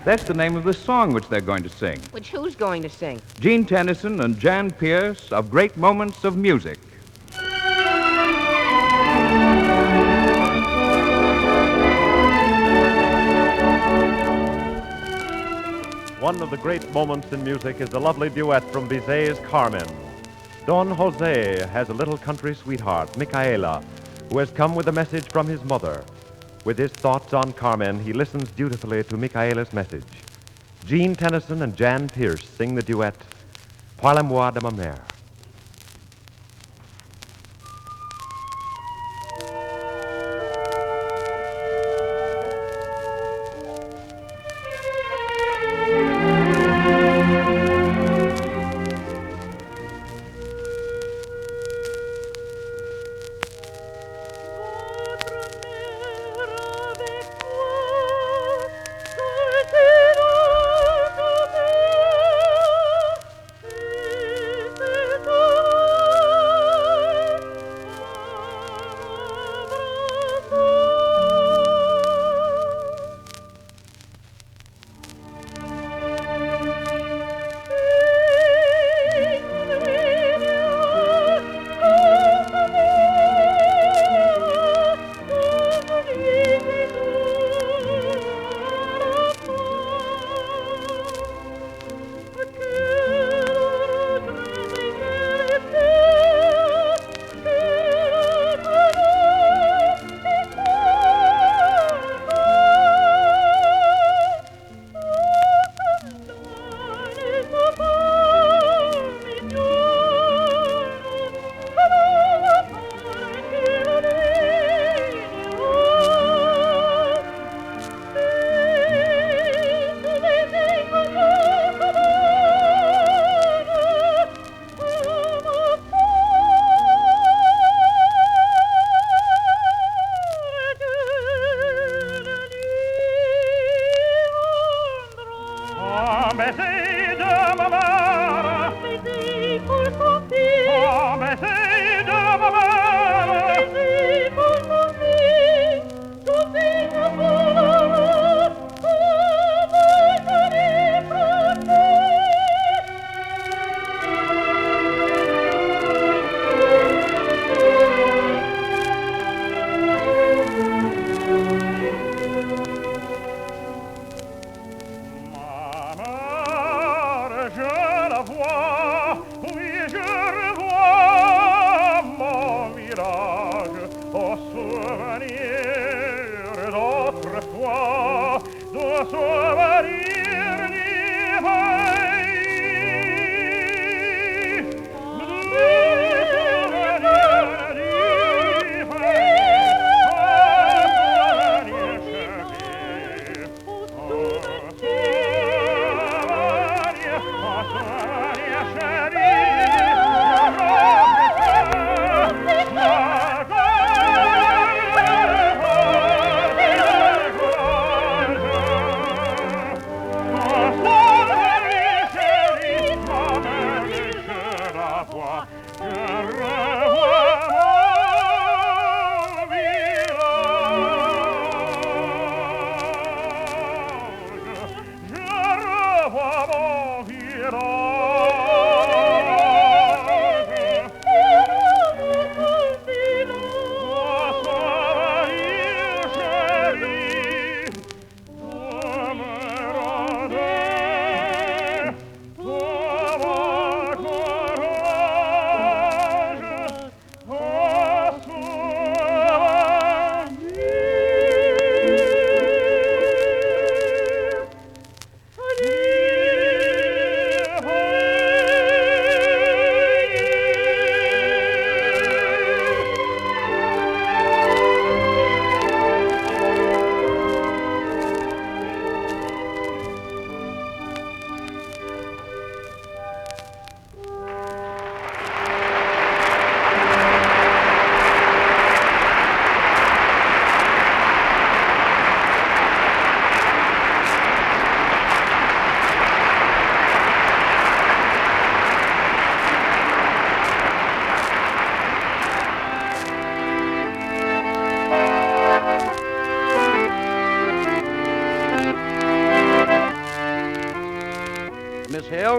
Speaker 2: That's the name of the song which they're going to sing.
Speaker 5: Which who's going to sing?
Speaker 2: Gene Tennyson and Jan Pierce of Great Moments of Music.
Speaker 3: One of the great moments in music is the lovely duet from Bizet's Carmen. Don Jose has a little country sweetheart, Micaela, who has come with a message from his mother. With his thoughts on Carmen, he listens dutifully to Micaela's message. Gene Tennyson and Jan Pierce sing the duet, Parlez-moi de ma mère.
Speaker 8: Thank you.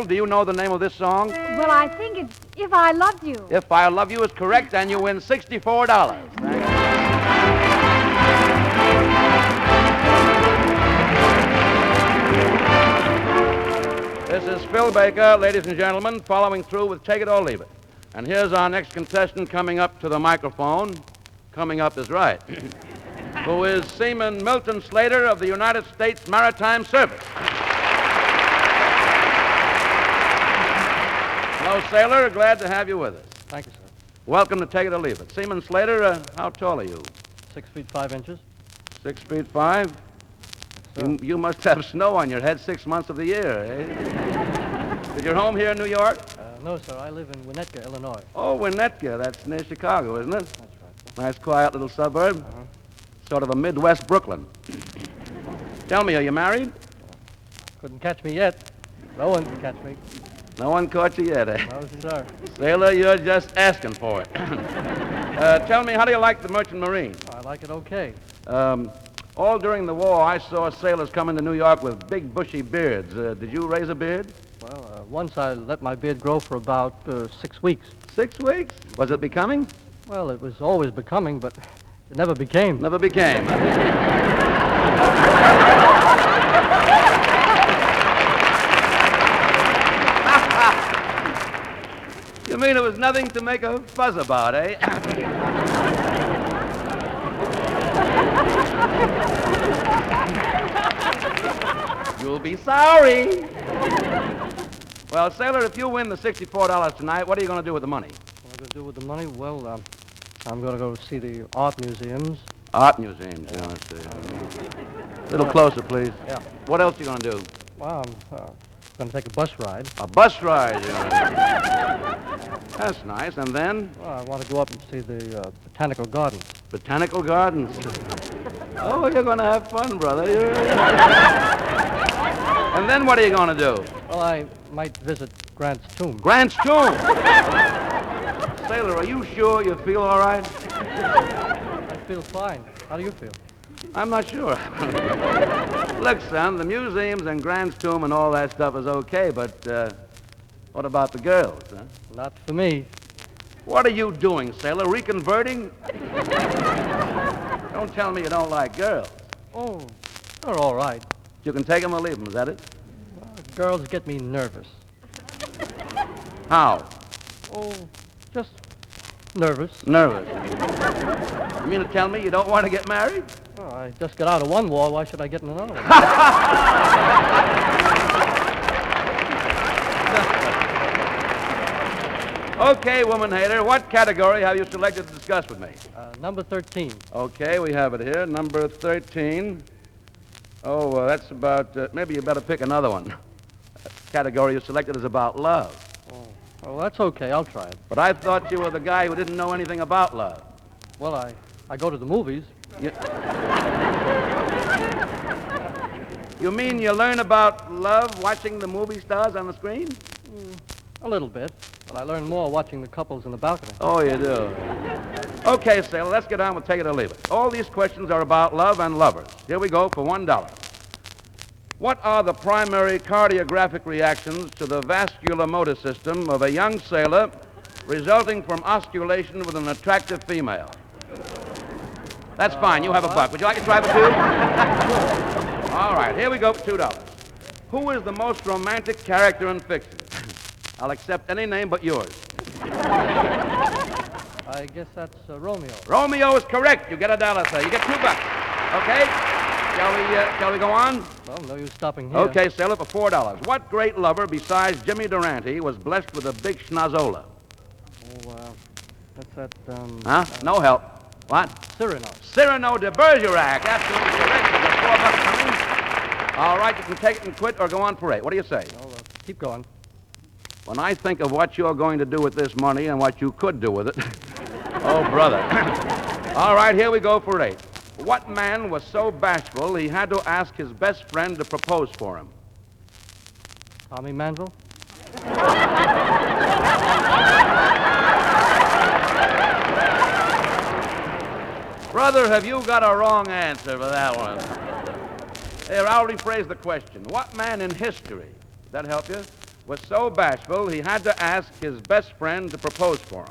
Speaker 20: do you know the name of this song?
Speaker 19: Well, I think it's If I Loved You.
Speaker 20: If I Love You is correct, and you win $64. Thank you. This is Phil Baker, ladies and gentlemen, following through with Take It or Leave It. And here's our next contestant coming up to the microphone. Coming up is right. Who is Seaman Milton Slater of the United States Maritime Service. Hello, sailor. Glad to have you with us.
Speaker 21: Thank you, sir.
Speaker 20: Welcome to Take It or Leave It. Seaman Slater, how tall are you?
Speaker 21: 6 feet 5 inches.
Speaker 20: 6 feet 5? You must have snow on your head 6 months of the year, eh? Is your home here in New York?
Speaker 21: No, sir. I live in Winnetka, Illinois.
Speaker 20: Oh, Winnetka. That's near Chicago, isn't it? That's right. Nice, quiet little suburb. Sort of a Midwest Brooklyn. Tell me, are you married?
Speaker 21: Couldn't catch me yet. No one can catch me.
Speaker 20: No one caught you yet, eh?
Speaker 21: No, sir.
Speaker 20: Sailor, you're just asking for it. Tell me, how do you like the Merchant Marine?
Speaker 21: I like it okay.
Speaker 20: All during the war, I saw sailors come into New York with big, bushy beards. Did you raise a beard?
Speaker 21: Well, once I let my beard grow for about 6 weeks.
Speaker 20: 6 weeks? Was it becoming?
Speaker 21: Well, it was always becoming, but it never became.
Speaker 20: Never became. You mean it was nothing to make a fuss about, eh? You'll be sorry. Well, sailor, if you win the $64 tonight, what are you going to do with the money?
Speaker 21: What am I going to do with the money? Well, I'm going to go see the art museums.
Speaker 20: Art museums, yeah, let's see. A little closer, please.
Speaker 21: Yeah.
Speaker 20: What else are you going to do?
Speaker 21: Well, I'm going to take a bus ride.
Speaker 20: A bus ride, yeah. That's nice. And then?
Speaker 21: Well, I want to go up and see the botanical gardens.
Speaker 20: Botanical gardens? Oh, you're going to have fun, brother. And then what are you going to do?
Speaker 21: Well, I might visit Grant's tomb.
Speaker 20: Grant's tomb? Sailor, are you sure you feel all right?
Speaker 21: I feel fine. How do you feel?
Speaker 20: I'm not sure. Look, son, the museums and Grant's tomb and all that stuff is okay, but what about the girls, huh?
Speaker 21: Not for me.
Speaker 20: What are you doing, sailor? Reconverting? Don't tell me you don't like girls.
Speaker 21: Oh, they're all right.
Speaker 20: You can take them or leave them, is that it?
Speaker 21: Well, girls get me nervous.
Speaker 20: How?
Speaker 21: Oh, just nervous.
Speaker 20: Nervous. You mean to tell me you don't want to get married?
Speaker 21: Well, I just got out of one war. Why should I get in another one?
Speaker 20: Okay, woman hater, what category have you selected to discuss with me?
Speaker 21: Number 13.
Speaker 20: Okay, we have it here. Number 13. Oh, that's about, maybe you better pick another one. Category you selected is about love.
Speaker 21: Oh, well, that's okay. I'll try it.
Speaker 20: But I thought you were the guy who didn't know anything about love.
Speaker 21: Well, I go to the movies.
Speaker 20: You mean you learn about love watching the movie stars on the screen?
Speaker 21: A little bit, but I learn more watching the couples in the balcony.
Speaker 20: Oh, you do? Okay, sailor, let's get on with Take It or Leave It. All these questions are about love and lovers. Here we go for $1. What are the primary cardiographic reactions to the vascular motor system of a young sailor resulting from osculation with an attractive female? That's fine. You have a buck. Would you like to try for $2? All right, here we go for $2. Who is the most romantic character in fiction? I'll accept any name but yours.
Speaker 21: I guess that's Romeo.
Speaker 20: Romeo is correct. You get $1, sir. You get $2. Okay? Shall we go on?
Speaker 21: Well, no use stopping here.
Speaker 20: Okay, sailor, for $4. What great lover besides Jimmy Durante was blessed with a big schnozzola?
Speaker 21: Oh, that's that,
Speaker 20: Huh? No help. What?
Speaker 21: Cyrano.
Speaker 20: Cyrano de Bergerac. Absolutely correct. You got $4 coming. All right, you can take it and quit or go on parade. What do you say?
Speaker 21: Well, keep going.
Speaker 20: When I think of what you're going to do with this money and what you could do with it, oh, brother. All right, here we go for 8. What man was so bashful he had to ask his best friend to propose for him?
Speaker 21: Tommy Manville?
Speaker 20: Brother, have you got a wrong answer for that one? Here, I'll rephrase the question. What man in history, does that help you, was so bashful he had to ask his best friend to propose for him?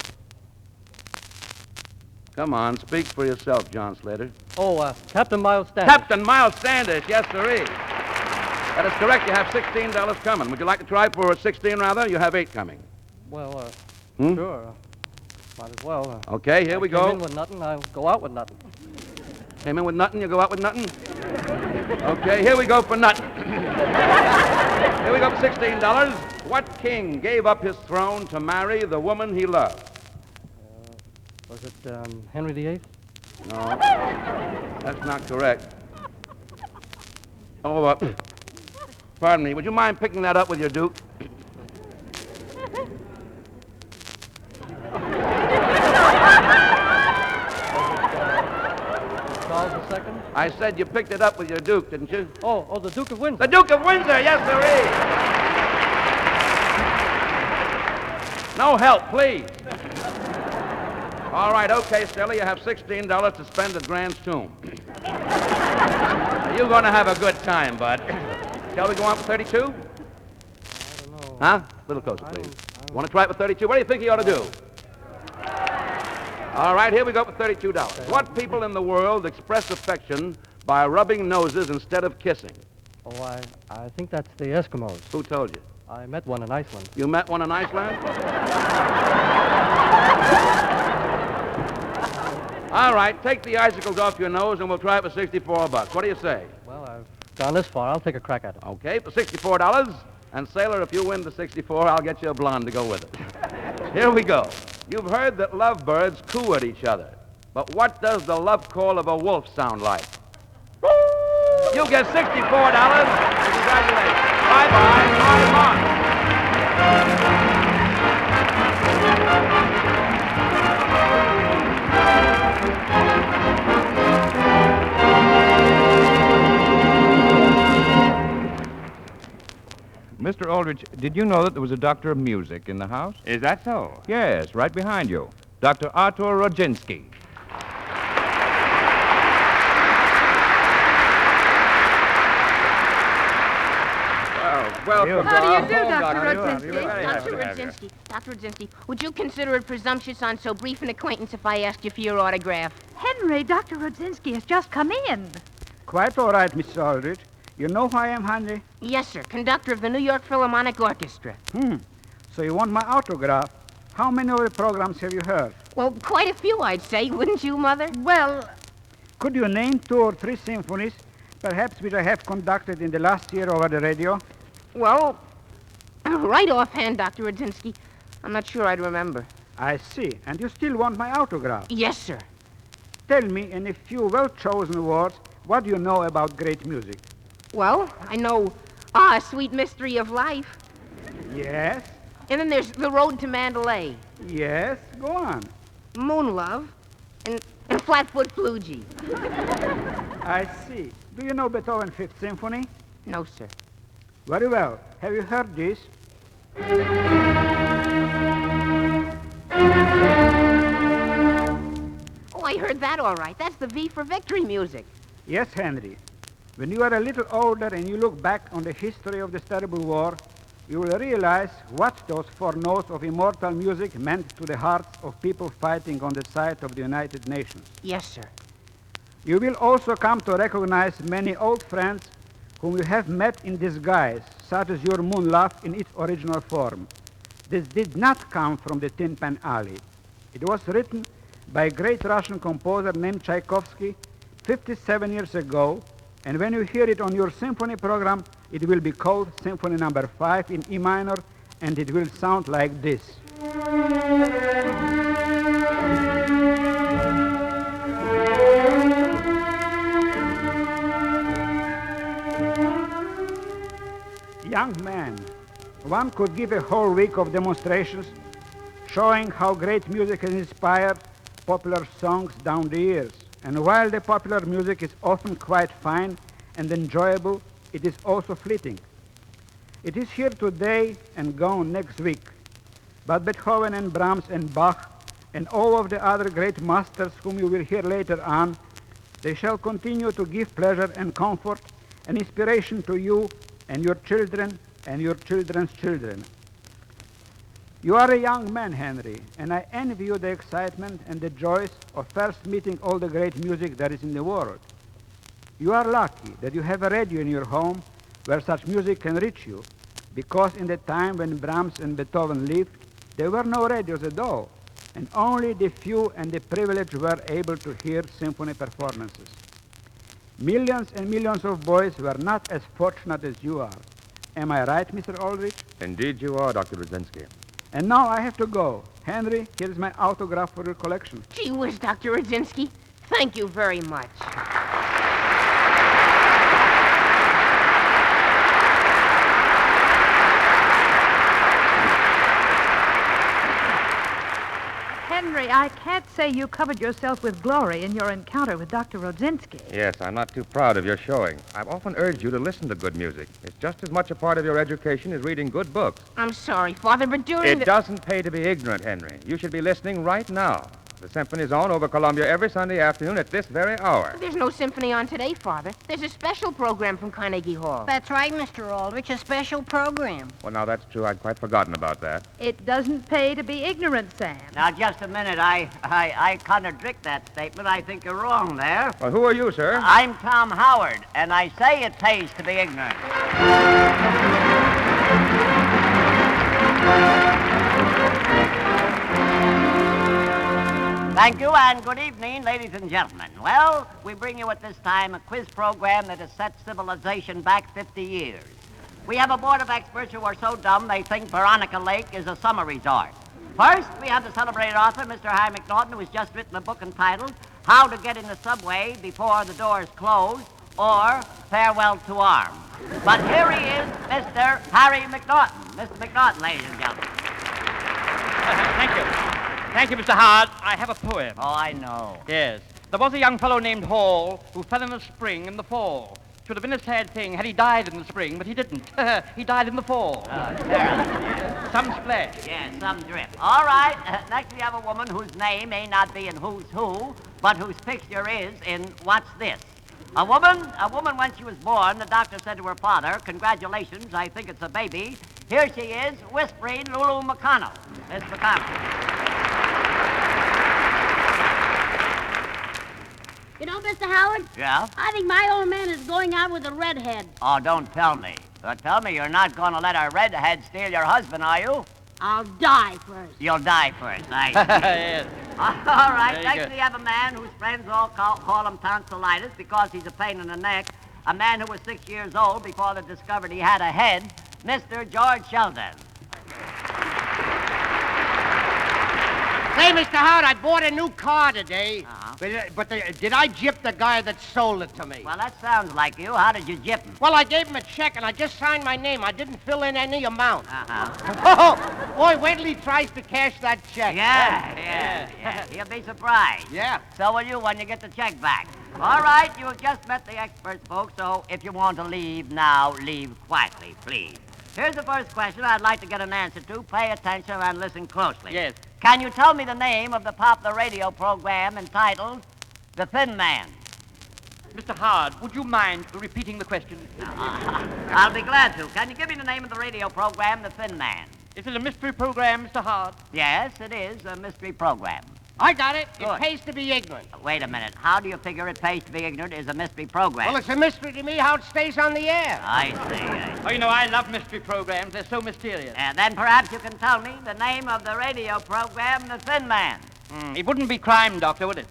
Speaker 20: Come on, speak for yourself, John Slater.
Speaker 21: Oh, Captain Miles Standish.
Speaker 20: Captain Miles Standish, yes, sirree. That is correct. You have $16 coming. Would you like to try for 16 rather? You have 8 coming.
Speaker 21: Well,
Speaker 20: Hmm?
Speaker 21: sure. Might as well.
Speaker 20: Okay, here we go.
Speaker 21: Came in with nothing, I'll go out with nothing.
Speaker 20: Came in with nothing, you go out with nothing? Okay, here we go for nothing. Here we go for $16. What king gave up his throne to marry the woman he loved?
Speaker 21: Was it Henry VIII?
Speaker 20: No, that's not correct. Oh, pardon me. Would you mind picking that up with your Duke?
Speaker 21: Charles II?
Speaker 20: I said you picked it up with your Duke, didn't you?
Speaker 21: Oh, the Duke of Windsor.
Speaker 20: The Duke of Windsor, yes, sirree. No help, please. All right, okay, Stella, you have $16 to spend at Grant's tomb. You're going to have a good time, bud. Shall we go on for 32?
Speaker 21: I don't know.
Speaker 20: Huh? A little closer, please. Want to try it with 32? What do you think you ought to do? All right, here we go for $32. What people in the world express affection by rubbing noses instead of kissing?
Speaker 21: Oh, I think that's the Eskimos.
Speaker 20: Who told you?
Speaker 21: I met one in Iceland.
Speaker 20: You met one in Iceland? All right, take the icicles off your nose and we'll try it for $64. What do you say?
Speaker 21: Well, I've gone this far. I'll take a crack at it.
Speaker 20: Okay, for $64. And, Sailor, if you win the 64, I'll get you a blonde to go with it. Here we go. You've heard that lovebirds coo at each other. But what does the love call of a wolf sound like? You get $64. Congratulations. Bye-bye. Bye-bye.
Speaker 2: Mr. Aldrich, did you know that there was a doctor of music in the house?
Speaker 14: Is that so?
Speaker 2: Yes, right behind you. Dr. Artur Rodzinski.
Speaker 5: Welcome.
Speaker 19: How do you do, Dr. Rodzinski?
Speaker 5: Dr. Rodzinski, would you consider it presumptuous on so brief an acquaintance if I asked you for your autograph?
Speaker 19: Henry, Dr. Rodzinski has just come in.
Speaker 1: Quite all right, Mr. Aldrich. You know who I am, Henry?
Speaker 5: Yes, sir. Conductor of the New York Philharmonic Orchestra.
Speaker 1: So you want my autograph? How many of the programs have you heard?
Speaker 5: Well, quite a few, I'd say. Wouldn't you, Mother?
Speaker 19: Well,
Speaker 1: could you name 2 or 3 symphonies, perhaps which I have conducted in the last year over the radio?
Speaker 5: Well, right offhand, Dr. Rodzinski, I'm not sure I'd remember.
Speaker 1: I see. And you still want my autograph?
Speaker 5: Yes, sir.
Speaker 1: Tell me in a few well-chosen words, what do you know about great music?
Speaker 5: Well, I know, Sweet Mystery of Life.
Speaker 1: Yes?
Speaker 5: And then there's The Road to Mandalay.
Speaker 1: Yes? Go on.
Speaker 5: Moon Love. And Flatfoot Flugie.
Speaker 1: I see. Do you know Beethoven's 5th Symphony?
Speaker 5: No, sir.
Speaker 1: Very well. Have you heard this?
Speaker 5: Oh, I heard that all right. That's the V for Victory music.
Speaker 1: Yes, Henry. When you are a little older and you look back on the history of this terrible war, you will realize what those 4 notes of immortal music meant to the hearts of people fighting on the side of the United Nations.
Speaker 5: Yes, sir.
Speaker 1: You will also come to recognize many old friends whom you have met in disguise, such as your Moon Love in its original form. This did not come from the Tin Pan Alley. It was written by a great Russian composer named Tchaikovsky 57 years ago, and when you hear it on your symphony program, it will be called Symphony Number 5 in E minor, and it will sound like this. Young man, one could give a whole week of demonstrations showing how great music has inspired popular songs down the years. And while the popular music is often quite fine and enjoyable, it is also fleeting. It is here today and gone next week. But Beethoven and Brahms and Bach and all of the other great masters whom you will hear later on, they shall continue to give pleasure and comfort and inspiration to you and your children and your children's children. You are a young man, Henry, and I envy you the excitement and the joys of first meeting all the great music there is in the world. You are lucky that you have a radio in your home where such music can reach you, because in the time when Brahms and Beethoven lived, there were no radios at all, and only the few and the privileged were able to hear symphony performances. Millions and millions of boys were not as fortunate as you are. Am I right, Mr. Aldrich?
Speaker 2: Indeed you are, Dr. Rudzinski.
Speaker 1: And now I have to go. Henry, here is my autograph for your collection.
Speaker 5: Gee whiz, Dr. Rudzinski. Thank you very much.
Speaker 19: Henry, I can't say you covered yourself with glory in your encounter with Dr. Rudzinski.
Speaker 2: Yes, I'm not too proud of your showing. I've often urged you to listen to good music. It's just as much a part of your education as reading good books.
Speaker 5: I'm sorry, Father, but during
Speaker 2: It doesn't pay to be ignorant, Henry. You should be listening right now. The symphony's on over Columbia every Sunday afternoon at this very hour.
Speaker 5: There's no symphony on today, Father. There's a special program from Carnegie Hall.
Speaker 10: That's right, Mr. Aldrich, a special program.
Speaker 2: Well, now, that's true. I'd quite forgotten about that.
Speaker 19: It doesn't pay to be ignorant, Sam.
Speaker 4: Now, just a minute. I contradict that statement. I think you're wrong there.
Speaker 2: Well, who are you, sir?
Speaker 4: I'm Tom Howard, and I say it pays to be ignorant. Thank you, and good evening, ladies and gentlemen. Well, we bring you at this time a quiz program that has set civilization back 50 years. We have a board of experts who are so dumb they think Veronica Lake is a summer resort. First, we have the celebrated author, Mr. Harry McNaughton, who has just written a book entitled How to Get in the Subway Before the Doors Close, or Farewell to Arms. But here he is, Mr. Harry McNaughton. Mr. McNaughton, ladies and gentlemen.
Speaker 22: Thank you. Thank you, Mr. Howard. I have a poem.
Speaker 4: Oh, I know.
Speaker 22: Yes. There was a young fellow named Hall who fell in the spring in the fall. Should have been a sad thing had he died in the spring, but he didn't. He died in the fall. Some splash.
Speaker 4: Yes, some drip. All right. Next we have a woman whose name may not be in Who's Who, but whose picture is in What's This? A woman when she was born, the doctor said to her father, "Congratulations, I think it's a baby." Here she is, whispering Lulu McConnell. Miss McConnell.
Speaker 23: You know, Mr. Howard?
Speaker 4: Yeah?
Speaker 23: I think my old man is going out with a redhead.
Speaker 4: Oh, don't tell me. Tell me you're not going to let a redhead steal your husband, are you?
Speaker 23: I'll die first.
Speaker 4: You'll die first, I see.
Speaker 22: Yes.
Speaker 4: All right,
Speaker 22: Very
Speaker 4: next
Speaker 22: good.
Speaker 4: we have a man whose friends all call him tonsillitis because he's a pain in the neck. A man who was 6 years old before they discovered he had a head, Mr. George Sheldon.
Speaker 24: Say, Mr. Howard, I bought a new car today. But did I gyp the guy that sold it to me?
Speaker 4: Well, that sounds like you. How did you gyp him?
Speaker 24: Well, I gave him a check, and I just signed my name. I didn't fill in any amount.
Speaker 4: Uh-huh.
Speaker 24: Oh, boy, wait till he tries to cash that check.
Speaker 4: Yeah. He'll be surprised.
Speaker 24: Yeah.
Speaker 4: So will you when you get the check back. All right, you have just met the experts, folks, so if you want to leave now, leave quietly, please. Here's the first question I'd like to get an answer to. Pay attention and listen closely.
Speaker 22: Yes.
Speaker 4: Can you tell me the name of the popular radio program entitled The Thin Man?
Speaker 22: Mr. Howard, would you mind repeating the question?
Speaker 4: I'll be glad to. Can you give me the name of the radio program, The Thin Man?
Speaker 22: Is it a mystery program, Mr. Howard?
Speaker 4: Yes, it is a mystery program.
Speaker 24: I got it.
Speaker 4: Good.
Speaker 24: It pays to be ignorant.
Speaker 4: Wait a minute. How do you figure it pays to be ignorant is a mystery program?
Speaker 24: Well, it's a mystery to me how it stays on the air.
Speaker 4: I see.
Speaker 22: Oh, you know, I love mystery programs. They're so mysterious.
Speaker 4: Then perhaps you can tell me the name of the radio program, The Thin Man.
Speaker 22: It wouldn't be Crime Doctor, would it?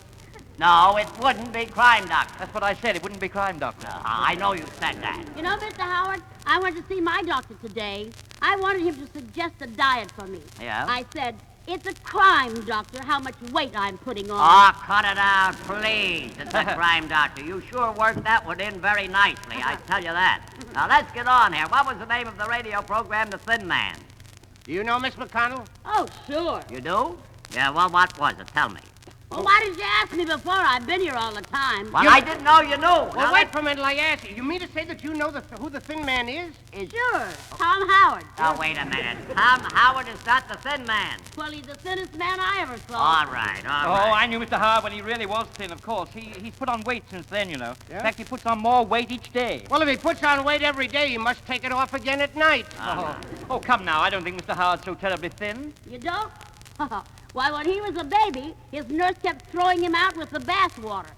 Speaker 4: No, it wouldn't be Crime Doctor.
Speaker 22: That's what I said. It wouldn't be Crime Doctor.
Speaker 4: I know you said that.
Speaker 23: You know, Mr. Howard, I went to see my doctor today. I wanted him to suggest a diet for me.
Speaker 4: Yeah?
Speaker 23: I said, "It's a crime, doctor, how much weight I'm putting on."
Speaker 4: Oh, cut it out, please. It's a Crime Doctor. You sure worked that one in very nicely, I tell you that. Now, let's get on here. What was the name of the radio program, The Thin Man?
Speaker 24: Do you know, Miss McConnell?
Speaker 23: Oh, sure.
Speaker 4: You do? Yeah, well, what was it? Tell me.
Speaker 23: Well, why didn't you ask me before? I've been here all the time.
Speaker 4: Well, I didn't know you knew.
Speaker 24: Well, wait for a minute, I asked you. You mean to say that you know who the thin man is?
Speaker 23: Sure, Tom Howard.
Speaker 4: Oh, wait a minute. Tom Howard is not the thin man.
Speaker 23: Well, he's the thinnest man I ever saw.
Speaker 4: All right, all
Speaker 22: Oh,
Speaker 4: right.
Speaker 22: I knew Mr. Howard when he really was thin, of course. He's put on weight since then, you know.
Speaker 24: Yeah?
Speaker 22: In fact, he puts on more weight each day.
Speaker 24: Well, if he puts on weight every day, he must take it off again at night.
Speaker 22: Oh, come now. I don't think Mr. Howard's so terribly thin.
Speaker 23: You don't? Why, when he was a baby, his nurse kept throwing him out with the bath water.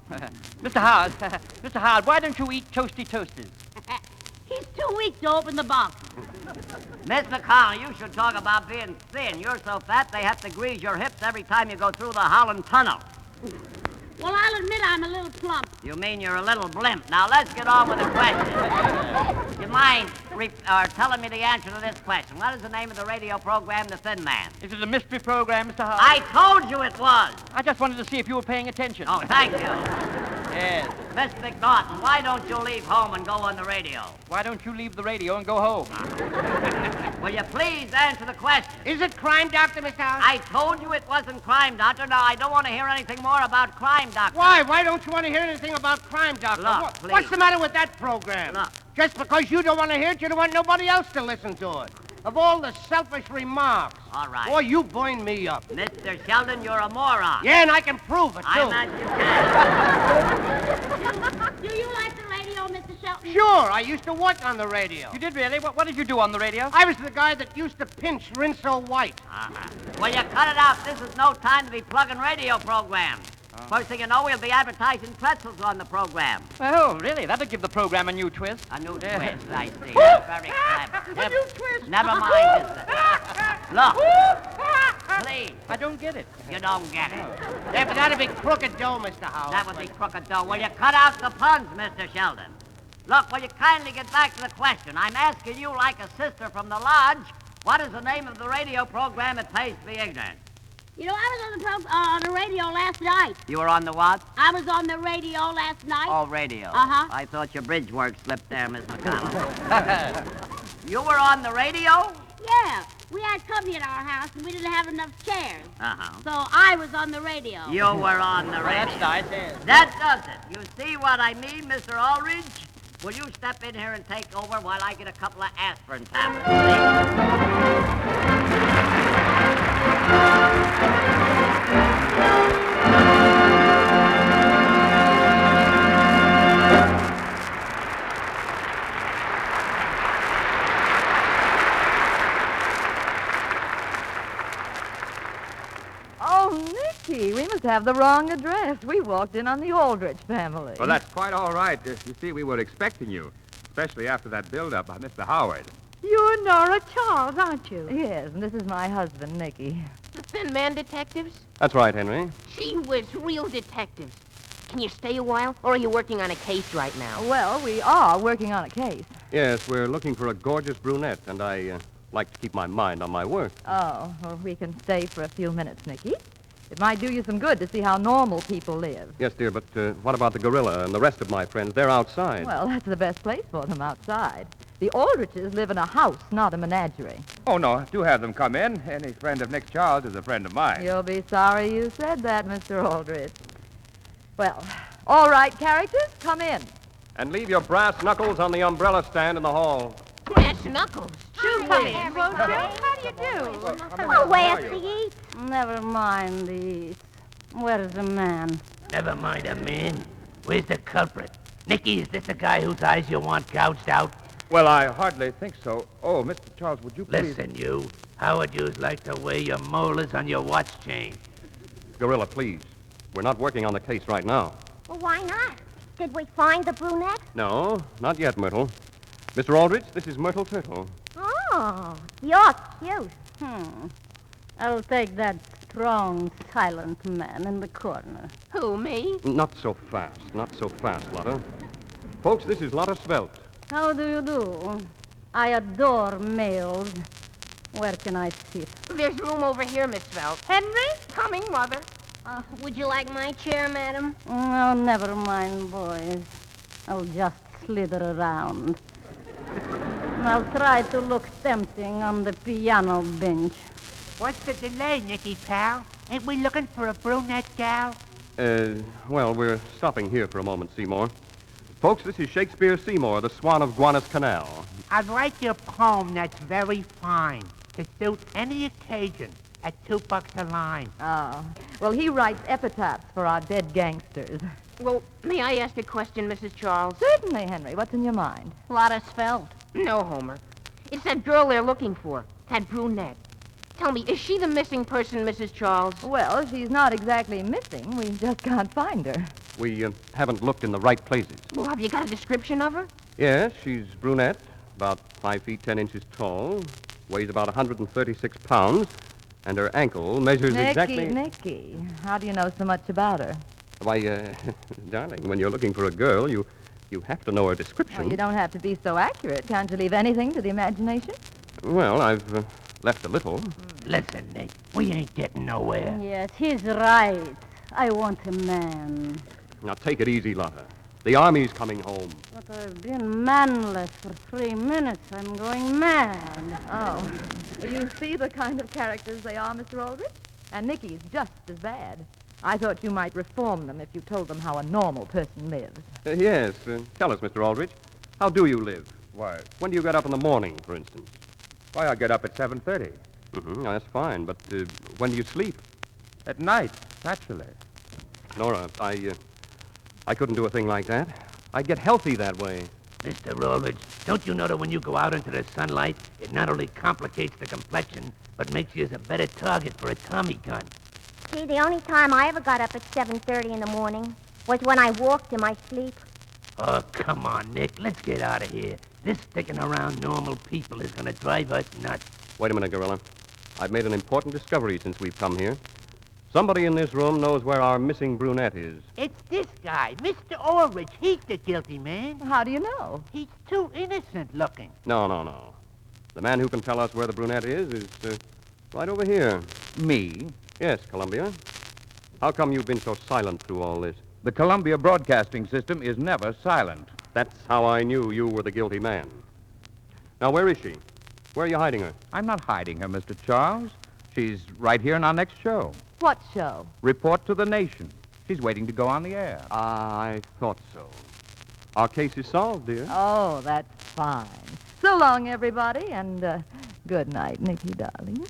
Speaker 22: Mr. Howard, Mr. Howard, why don't you eat toasty toasters?
Speaker 23: He's too weak to open the box.
Speaker 4: Miss McConnell, you should talk about being thin. You're so fat they have to grease your hips every time you go through the Holland Tunnel.
Speaker 23: Well, I'll admit I'm a little plump.
Speaker 4: You mean you're a little blimp. Now, let's get on with the question. You mind telling me the answer to this question? What is the name of the radio program, The Thin Man?
Speaker 22: Is it a mystery program, Mr. Howard?
Speaker 4: I told you it was.
Speaker 22: I just wanted to see if you were paying attention.
Speaker 4: Oh, thank you.
Speaker 22: Yes.
Speaker 4: Miss McNaughton, why don't you leave home and go on the radio?
Speaker 22: Why don't you leave the radio and go home?
Speaker 4: Will you please answer the question?
Speaker 24: Is it crime, Doctor, Mr. Howard?
Speaker 4: I told you it wasn't Crime Doctor. Now, I don't want to hear anything more about Crime Doctor.
Speaker 24: Why? Why don't you want to hear anything about Crime Doctor?
Speaker 4: Look, please.
Speaker 24: What's the matter with that program?
Speaker 4: Look.
Speaker 24: Just because you don't want to hear it, you don't want nobody else to listen to it. Of all the selfish remarks.
Speaker 4: All right.
Speaker 24: Boy, you burn me up.
Speaker 4: Mr. Sheldon, you're a moron.
Speaker 24: Yeah, and I can prove it, too.
Speaker 4: I'm not you can.
Speaker 23: Do you like the radio, Mr. Shelton?
Speaker 24: Sure, I used to work on the radio.
Speaker 22: You did really? What did you do on the radio?
Speaker 24: I was the guy that used to pinch Rinso White.
Speaker 4: Well, you cut it out. This is no time to be plugging radio programs. First thing you know, we'll be advertising pretzels on the program.
Speaker 22: Oh, really? That'll give the program a new twist.
Speaker 4: A new twist, I see. That's very clever.
Speaker 23: A new twist.
Speaker 4: Never mind this. Look. Please.
Speaker 22: I don't get it.
Speaker 4: You don't get it.
Speaker 24: Yeah, but that'd be crooked dough, Mr. Howard.
Speaker 4: That would be crooked dough. Will you cut out the puns, Mr. Sheldon? Look, will you kindly get back to the question? I'm asking you like a sister from the lodge, what is the name of the radio program that pays to be ignorant?
Speaker 23: You know, I was on the radio last night.
Speaker 4: You were on the what?
Speaker 23: I was on the radio last night.
Speaker 4: Oh, radio.
Speaker 23: Uh-huh.
Speaker 4: I thought your bridge work slipped there, Miss McConnell. You were on the radio?
Speaker 23: Yeah. We had company at our house, and we didn't have enough chairs.
Speaker 4: Uh-huh.
Speaker 23: So I was on the radio.
Speaker 4: You were on the radio.
Speaker 22: That's nice, yes.
Speaker 4: That does it. You see what I mean, Mr. Aldrich? Will you step in here and take over while I get a couple of aspirin tablets, please?
Speaker 9: Oh, Nicky, we must have the wrong address. We walked in on the Aldrich family.
Speaker 7: Well, that's quite all right. You see, we were expecting you, especially after that build-up by Mr. Howard.
Speaker 19: You're Nora Charles, aren't you?
Speaker 9: Yes, and this is my husband, Nicky.
Speaker 5: The Thin Man detectives?
Speaker 7: That's right, Henry.
Speaker 5: Gee whiz, real detectives. Can you stay a while, or are you working on a case right now?
Speaker 9: Well, we are working on a case.
Speaker 7: Yes, we're looking for a gorgeous brunette, and I like to keep my mind on my work.
Speaker 9: Oh, well, we can stay for a few minutes, Nicky. It might do you some good to see how normal people live.
Speaker 7: Yes, dear, but what about the gorilla and the rest of my friends? They're outside.
Speaker 9: Well, that's the best place for them, outside. The Aldriches live in a house, not a menagerie.
Speaker 7: Oh, no, do have them come in. Any friend of Nick Charles is a friend of mine.
Speaker 9: You'll be sorry you said that, Mr. Aldrich. Well, all right, characters, come in.
Speaker 7: And leave your brass knuckles on the umbrella stand in the hall.
Speaker 5: Brass knuckles.
Speaker 9: Come in, won't you? How do you do?
Speaker 10: Oh, where's the eat? Never mind the eat. Where's the man?
Speaker 11: Never mind a man. Where's the culprit? Nicky, is this the guy whose eyes you want gouged out?
Speaker 7: Well, I hardly think so. Oh, Mr. Charles, would you please...
Speaker 11: Listen, you. How would you like to weigh your molars on your watch chain?
Speaker 7: Gorilla, please. We're not working on the case right now.
Speaker 10: Well, why not? Did we find the brunette?
Speaker 7: No, not yet, Myrtle. Mr. Aldrich, this is Myrtle Turtle.
Speaker 10: Oh, you're cute. I'll take that strong, silent man in the corner.
Speaker 5: Who, me?
Speaker 7: Not so fast, Lotta. Folks, this is Lotta Svelte.
Speaker 10: How do you do? I adore males. Where can I sit?
Speaker 5: There's room over here, Miss Svelte. Henry? Coming, Mother.
Speaker 10: Would you like my chair, madam? Oh, never mind, boys. I'll just slither around. I'll try to look tempting on the piano bench.
Speaker 11: What's the delay, Nicky, pal? Ain't we looking for a brunette gal?
Speaker 21: Well, we're stopping here for a moment, Seymour. Folks, this is Shakespeare Seymour, the Swan of Guanas Canal.
Speaker 11: I'd write you a poem that's very fine to suit any occasion at $2 a line.
Speaker 9: Oh. Well, he writes epitaphs for our dead gangsters.
Speaker 5: Well, may I ask a question, Mrs. Charles?
Speaker 9: Certainly, Henry. What's in your mind?
Speaker 10: Lotta Svelte.
Speaker 5: No, Homer. It's that girl they're looking for, that brunette. Tell me, is she the missing person, Mrs. Charles?
Speaker 9: Well, she's not exactly missing. We just can't find her.
Speaker 21: We haven't looked in the right places.
Speaker 5: Well, have you got a description of her?
Speaker 21: Yes, she's brunette, about 5 feet 10 inches tall, weighs about 136 pounds, and her ankle measures exactly...
Speaker 9: Nicky, how do you know so much about her?
Speaker 21: Why, darling, when you're looking for a girl, you have to know her description.
Speaker 9: Well, you don't have to be so accurate. Can't you leave anything to the imagination?
Speaker 21: Well, I've left a little.
Speaker 11: Listen, Nick, we ain't getting nowhere.
Speaker 23: Yes, he's right. I want a man.
Speaker 21: Now, take it easy, Lotta. The Army's coming home.
Speaker 23: But I've been manless for 3 minutes. I'm going mad.
Speaker 9: Oh. You see the kind of characters they are, Mr. Aldrich? And Nicky's just as bad. I thought you might reform them if you told them how a normal person lives.
Speaker 21: Yes. Tell us, Mr. Aldrich. How do you live?
Speaker 2: Why?
Speaker 21: When do you get up in the morning, for instance?
Speaker 2: Why, I get up at 7:30.
Speaker 21: Mm-hmm. That's fine. But when do you sleep?
Speaker 2: At night, naturally.
Speaker 21: Nora, I couldn't do a thing like that. I'd get healthy that way.
Speaker 11: Mr. Aldrich, don't you know that when you go out into the sunlight, it not only complicates the complexion, but makes you as a better target for a Tommy gun?
Speaker 12: See, the only time I ever got up at 7:30 in the morning was when I walked in my sleep.
Speaker 11: Oh, come on, Nick. Let's get out of here. This sticking around normal people is going to drive us nuts.
Speaker 21: Wait a minute, Gorilla. I've made an important discovery since we've come here. Somebody in this room knows where our missing brunette is.
Speaker 11: It's this guy, Mr. Aldrich. He's the guilty man.
Speaker 9: How do you know?
Speaker 11: He's too innocent looking.
Speaker 21: No. The man who can tell us where the brunette is right over here.
Speaker 2: Me?
Speaker 21: Yes, Columbia. How come you've been so silent through all this?
Speaker 2: The Columbia Broadcasting System is never silent.
Speaker 21: That's how I knew you were the guilty man. Now, where is she? Where are you hiding her?
Speaker 2: I'm not hiding her, Mr. Charles. She's right here in our next show.
Speaker 9: What show?
Speaker 2: Report to the Nation. She's waiting to go on the air.
Speaker 21: I thought so. Our case is solved, dear.
Speaker 9: Oh, that's fine. So long, everybody, and good night, Nicky, darling.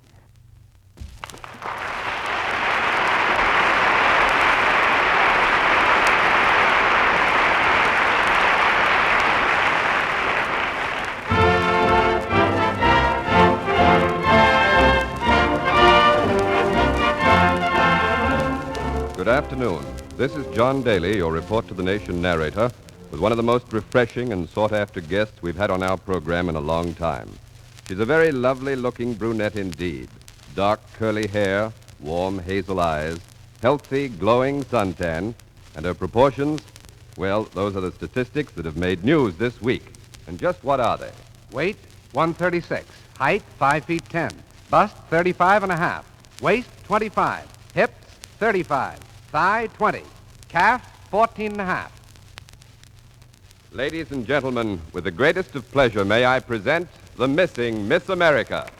Speaker 7: Good afternoon. This is John Daly, your Report to the Nation narrator, with one of the most refreshing and sought-after guests we've had on our program in a long time. She's a very lovely-looking brunette indeed. Dark, curly hair, warm hazel eyes, healthy, glowing suntan, and her proportions, well, those are the statistics that have made news this week. And just what are they?
Speaker 13: Weight, 136. Height, 5 feet 10. Bust, 35 and a half. Waist, 25. Hips, 35. Thigh, 20. Calf, 14 and a half.
Speaker 7: Ladies and gentlemen, with the greatest of pleasure, may I present the missing Miss America.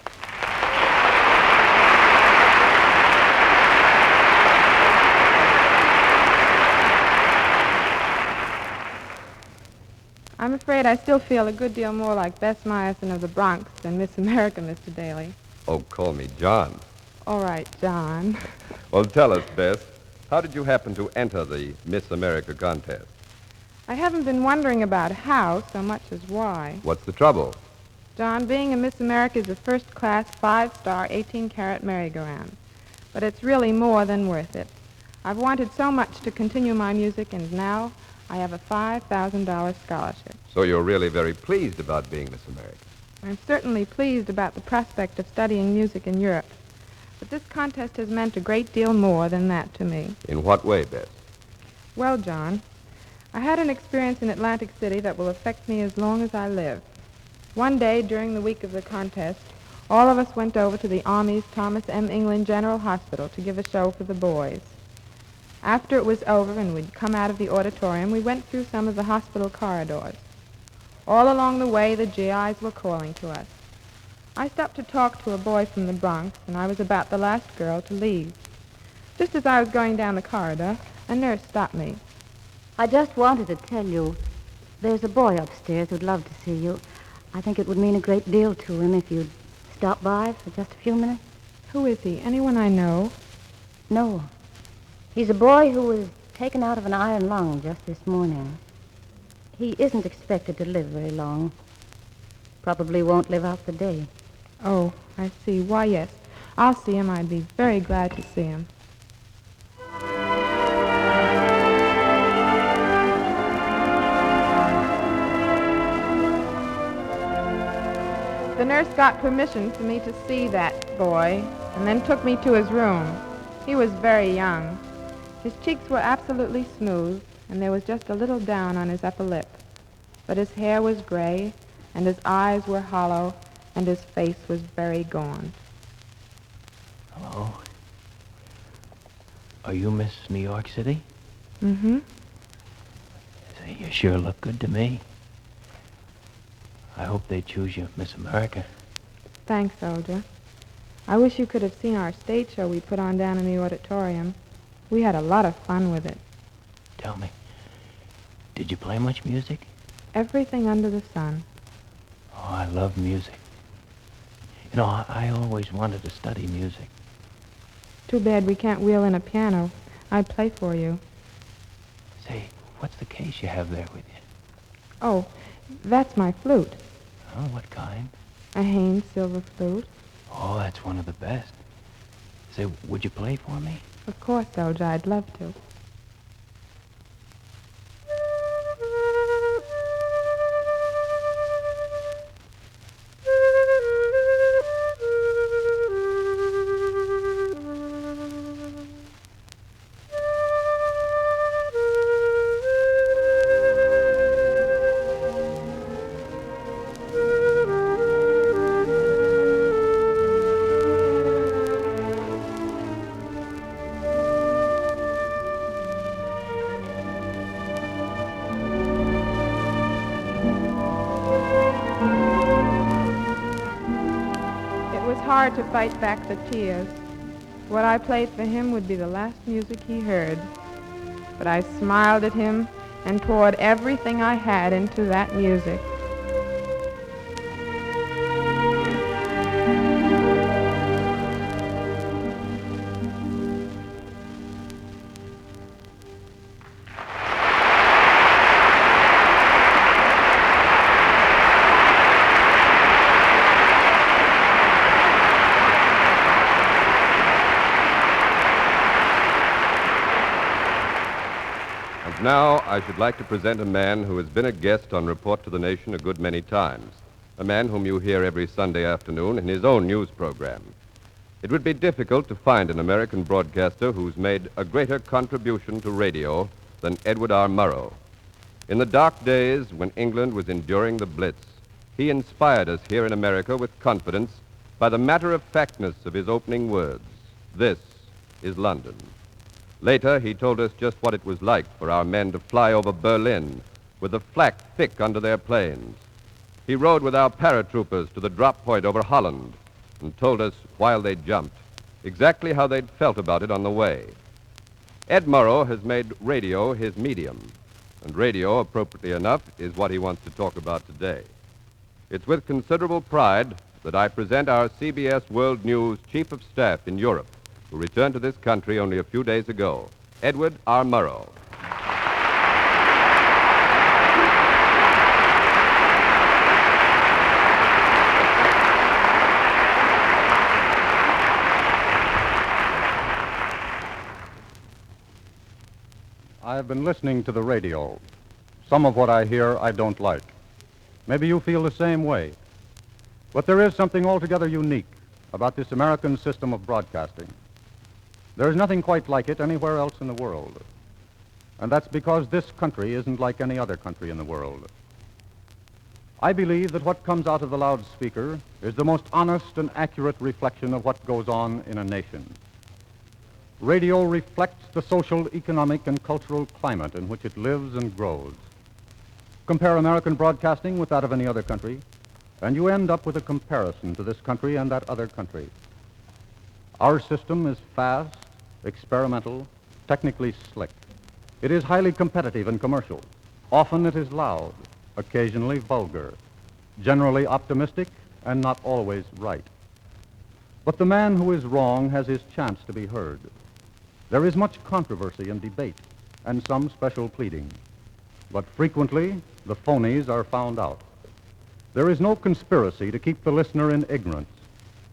Speaker 16: I'm afraid I still feel a good deal more like Bess Meyerson of the Bronx than Miss America, Mr. Daly.
Speaker 7: Oh, call me John.
Speaker 16: All right, John.
Speaker 7: Well, tell us, Bess, how did you happen to enter the Miss America contest?
Speaker 16: I haven't been wondering about how so much as why.
Speaker 7: What's the trouble?
Speaker 16: John, being a Miss America is a first-class, 5-star, 18-carat merry-go-round. But it's really more than worth it. I've wanted so much to continue my music, and now I have a $5,000 scholarship.
Speaker 7: So you're really very pleased about being Miss America.
Speaker 16: I'm certainly pleased about the prospect of studying music in Europe. But this contest has meant a great deal more than that to me.
Speaker 7: In what way, Bess?
Speaker 16: Well, John, I had an experience in Atlantic City that will affect me as long as I live. One day during the week of the contest, all of us went over to the Army's Thomas M. England General Hospital to give a show for the boys. After it was over and we'd come out of the auditorium, we went through some of the hospital corridors. All along the way, the GIs were calling to us. I stopped to talk to a boy from the Bronx, and I was about the last girl to leave. Just as I was going down the corridor, A nurse stopped me.
Speaker 6: I just wanted to tell you, there's a boy upstairs who'd love to see you. I think it would mean a great deal to him if you'd stop by for just a few minutes.
Speaker 16: Who is he? Anyone I know?
Speaker 6: No. He's a boy who was taken out of an iron lung just this morning. He isn't expected to live very long. Probably won't live out the day.
Speaker 16: Oh, I see. Why, yes. I'll see him. I'd be very glad to see him. The nurse got permission for me to see that boy and then took me to his room. He was very young. His cheeks were absolutely smooth, and there was just a little down on his upper lip. But his hair was gray, and his eyes were hollow, and his face was very gaunt.
Speaker 11: Hello? Are you Miss New York City?
Speaker 16: Mm-hmm.
Speaker 11: Say, you sure look good to me. I hope they choose you Miss America.
Speaker 16: Thanks, Aldrich. I wish you could have seen our stage show we put on down in the auditorium. We had a lot of fun with it.
Speaker 11: Tell me, did you play much music?
Speaker 16: Everything under the sun.
Speaker 11: Oh, I love music. You know, I always wanted to study music.
Speaker 16: Too bad we can't wheel in a piano. I'd play for you.
Speaker 11: Say, what's the case you have there with you?
Speaker 16: Oh, that's my flute.
Speaker 11: Oh, what kind?
Speaker 16: A Haynes silver flute.
Speaker 11: Oh, that's one of the best. Say, would you play for me?
Speaker 16: Of course, Aldrich. I'd love to. Hard to fight back the tears. What I played for him would be the last music he heard. But I smiled at him and poured everything I had into that music.
Speaker 7: Now, I should like to present a man who has been a guest on Report to the Nation a good many times. A man whom you hear every Sunday afternoon in his own news program. It would be difficult to find an American broadcaster who's made a greater contribution to radio than Edward R. Murrow. In the dark days when England was enduring the Blitz, he inspired us here in America with confidence by the matter-of-factness of his opening words. This is London. Later, he told us just what it was like for our men to fly over Berlin with the flak thick under their planes. He rode with our paratroopers to the drop point over Holland and told us, while they jumped, exactly how they'd felt about it on the way. Ed Murrow has made radio his medium, and radio, appropriately enough, is what he wants to talk about today. It's with considerable pride that I present our CBS World News Chief of Staff in Europe, who returned to this country only a few days ago, Edward R. Murrow.
Speaker 15: I have been listening to the radio. Some of what I hear I don't like. Maybe you feel the same way. But there is something altogether unique about this American system of broadcasting. There is nothing quite like it anywhere else in the world. And that's because this country isn't like any other country in the world. I believe that what comes out of the loudspeaker is the most honest and accurate reflection of what goes on in a nation. Radio reflects the social, economic, and cultural climate in which it lives and grows. Compare American broadcasting with that of any other country, and you end up with a comparison to this country and that other country. Our system is fast, experimental, technically slick. It is highly competitive and commercial. Often it is loud, occasionally vulgar, generally optimistic, and not always right. But the man who is wrong has his chance to be heard. There is much controversy and debate, and some special pleading. But frequently, the phonies are found out. There is no conspiracy to keep the listener in ignorance,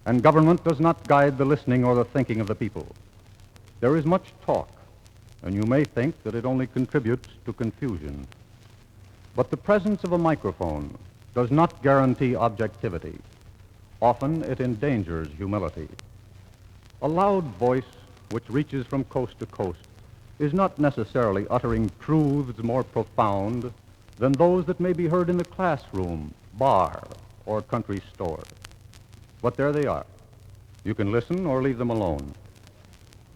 Speaker 15: and government does not guide the listening or the thinking of the people. There is much talk, and you may think that it only contributes to confusion. But the presence of a microphone does not guarantee objectivity. Often it endangers humility. A loud voice which reaches from coast to coast is not necessarily uttering truths more profound than those that may be heard in the classroom, bar, or country store. But there they are. You can listen or leave them alone.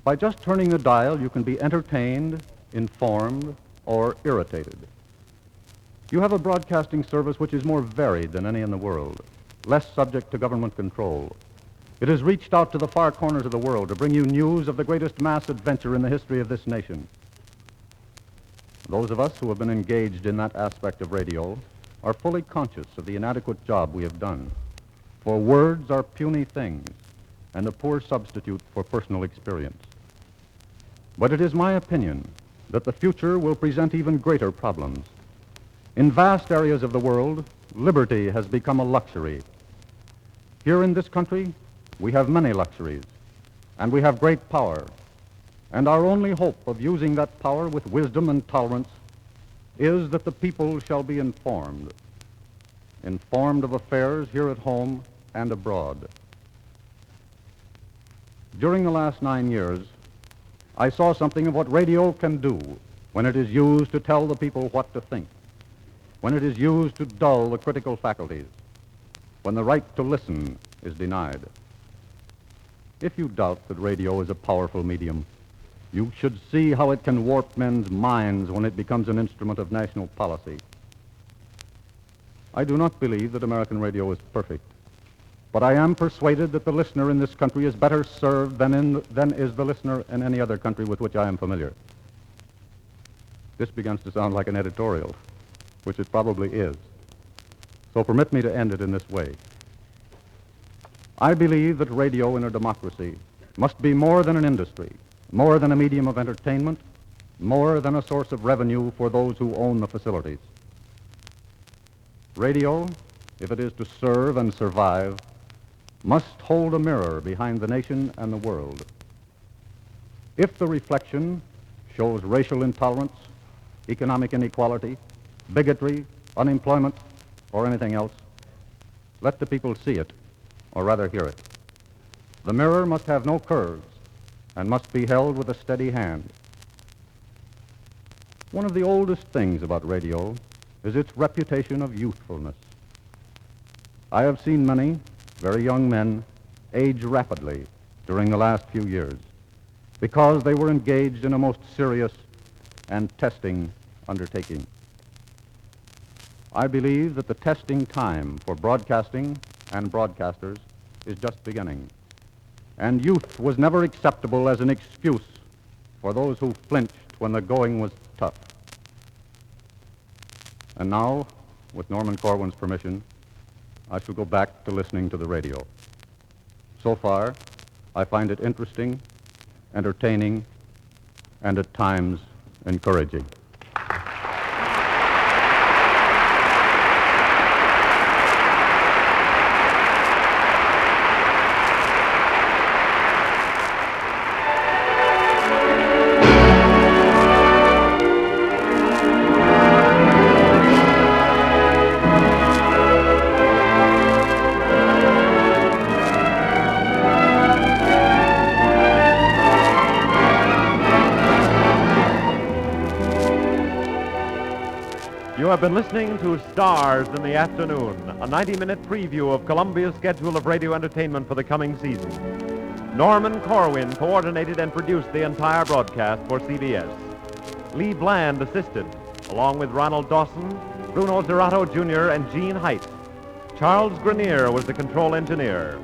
Speaker 15: By just turning the dial, you can be entertained, informed, or irritated. You have a broadcasting service which is more varied than any in the world, less subject to government control. It has reached out to the far corners of the world to bring you news of the greatest mass adventure in the history of this nation. Those of us who have been engaged in that aspect of radio are fully conscious of the inadequate job we have done. For words are puny things and a poor substitute for personal experience. But it is my opinion that the future will present even greater problems. In vast areas of the world, liberty has become a luxury. Here in this country, we have many luxuries, and we have great power. And our only hope of using that power with wisdom and tolerance is that the people shall be informed of affairs here at home and abroad. During the last 9 years, I saw something of what radio can do when it is used to tell the people what to think, when it is used to dull the critical faculties, when the right to listen is denied. If you doubt that radio is a powerful medium, you should see how it can warp men's minds when it becomes an instrument of national policy. I do not believe that American radio is perfect, but I am persuaded that the listener in this country is better served than is the listener in any other country with which I am familiar. This begins to sound like an editorial, which it probably is. So permit me to end it in this way. I believe that radio in a democracy must be more than an industry, more than a medium of entertainment, more than a source of revenue for those who own the facilities. Radio, if it is to serve and survive, must hold a mirror behind the nation and the world. If the reflection shows racial intolerance, economic inequality, bigotry, unemployment, or anything else, let the people see it, or rather hear it. The mirror must have no curves and must be held with a steady hand. One of the oldest things about radio is its reputation of youthfulness. I have seen many very young men age rapidly during the last few years because they were engaged in a most serious and testing undertaking. I believe that the testing time for broadcasting and broadcasters is just beginning, and youth was never acceptable as an excuse for those who flinched when the going was tough. And now, with Norman Corwin's permission, I shall go back to listening to the radio. So far, I find it interesting, entertaining, and at times encouraging.
Speaker 3: You have been listening to Stars in the Afternoon, a 90-minute preview of Columbia's schedule of radio entertainment for the coming season. Norman Corwin coordinated and produced the entire broadcast for CBS. Lee Bland assisted, along with Ronald Dawson, Bruno Zerato Jr., and Gene Height. Charles Grenier was the control engineer.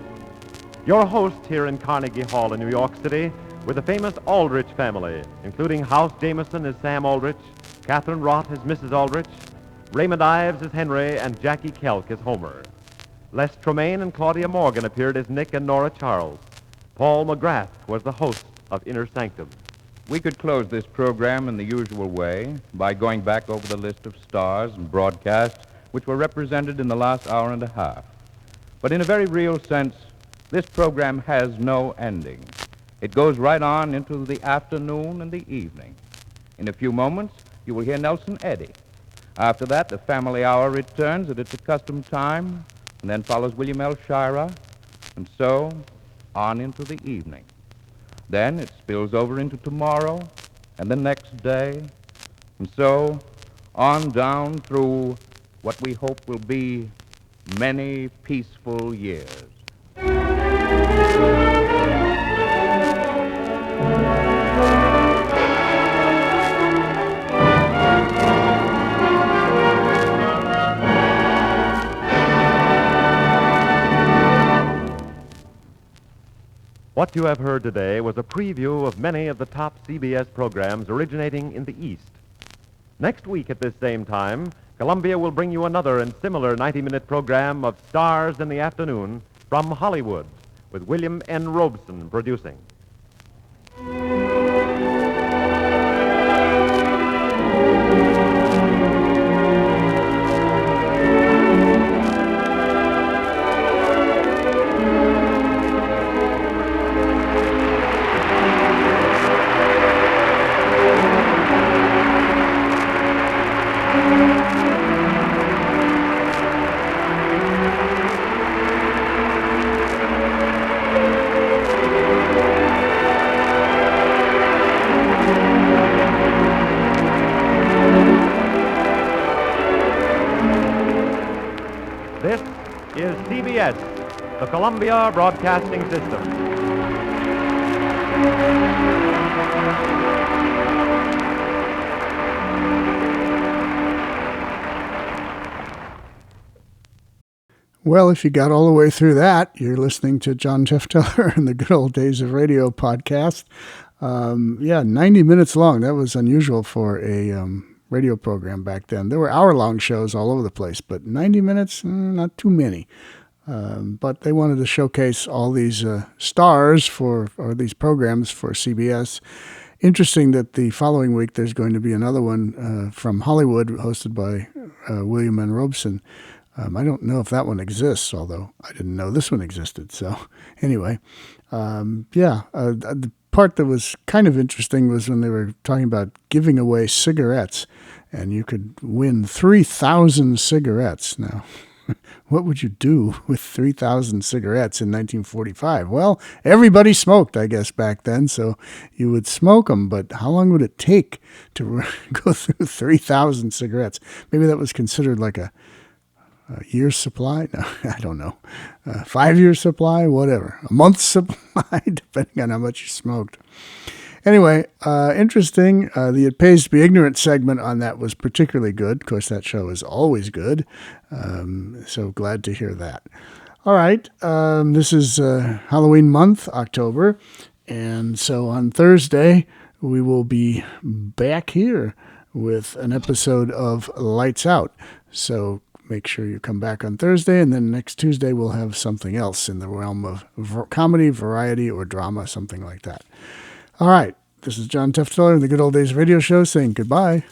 Speaker 3: Your host here in Carnegie Hall in New York City with the famous Aldrich family, including House Jameson as Sam Aldrich, Catherine Roth as Mrs. Aldrich, Raymond Ives as Henry, and Jackie Kelk as Homer. Les Tremaine and Claudia Morgan appeared as Nick and Nora Charles. Paul McGrath was the host of Inner Sanctum.
Speaker 2: We could close this program in the usual way by going back over the list of stars and broadcasts which were represented in the last hour and a half. But in a very real sense, this program has no ending. It goes right on into the afternoon and the evening. In a few moments, you will hear Nelson Eddy. After that, the family hour returns at its accustomed time, and then follows William L. Shira, and so on into the evening. Then it spills over into tomorrow, and the next day, and so on down through what we hope will be many peaceful years.
Speaker 3: What you have heard today was a preview of many of the top CBS programs originating in the East. Next week at this same time, Columbia will bring you another and similar 90-minute program of Stars in the Afternoon from Hollywood, with William N. Robeson producing. This is CBS, the Columbia Broadcasting System.
Speaker 8: Well, if you got all the way through that, you're listening to John Tefteller and the Good Old Days of Radio podcast. 90 minutes long. That was unusual for a radio program back then. There were hour-long shows all over the place, but 90 minutes, not too many. But they wanted to showcase all these stars or these programs for CBS. Interesting that the following week there's going to be another one from Hollywood hosted by William N. Robeson. I don't know if that one exists, although I didn't know this one existed. So anyway, the part that was kind of interesting was when they were talking about giving away cigarettes, and you could win 3,000 cigarettes. Now, what would you do with 3,000 cigarettes in 1945? Well, everybody smoked, I guess, back then, so you would smoke them, but how long would it take to go through 3,000 cigarettes? Maybe that was considered like a year's supply? No, I don't know. 5 years supply? Whatever. A month's supply, depending on how much you smoked. Anyway, interesting. The It Pays to Be Ignorant segment on that was particularly good. Of course, that show is always good. So glad to hear that. All right. This is Halloween month, October. And so on Thursday, we will be back here with an episode of Lights Out. So make sure you come back on Thursday, and then next Tuesday we'll have something else in the realm of comedy, variety, or drama, something like that. All right, this is John Tefteller of the Good Old Days Radio Show saying goodbye.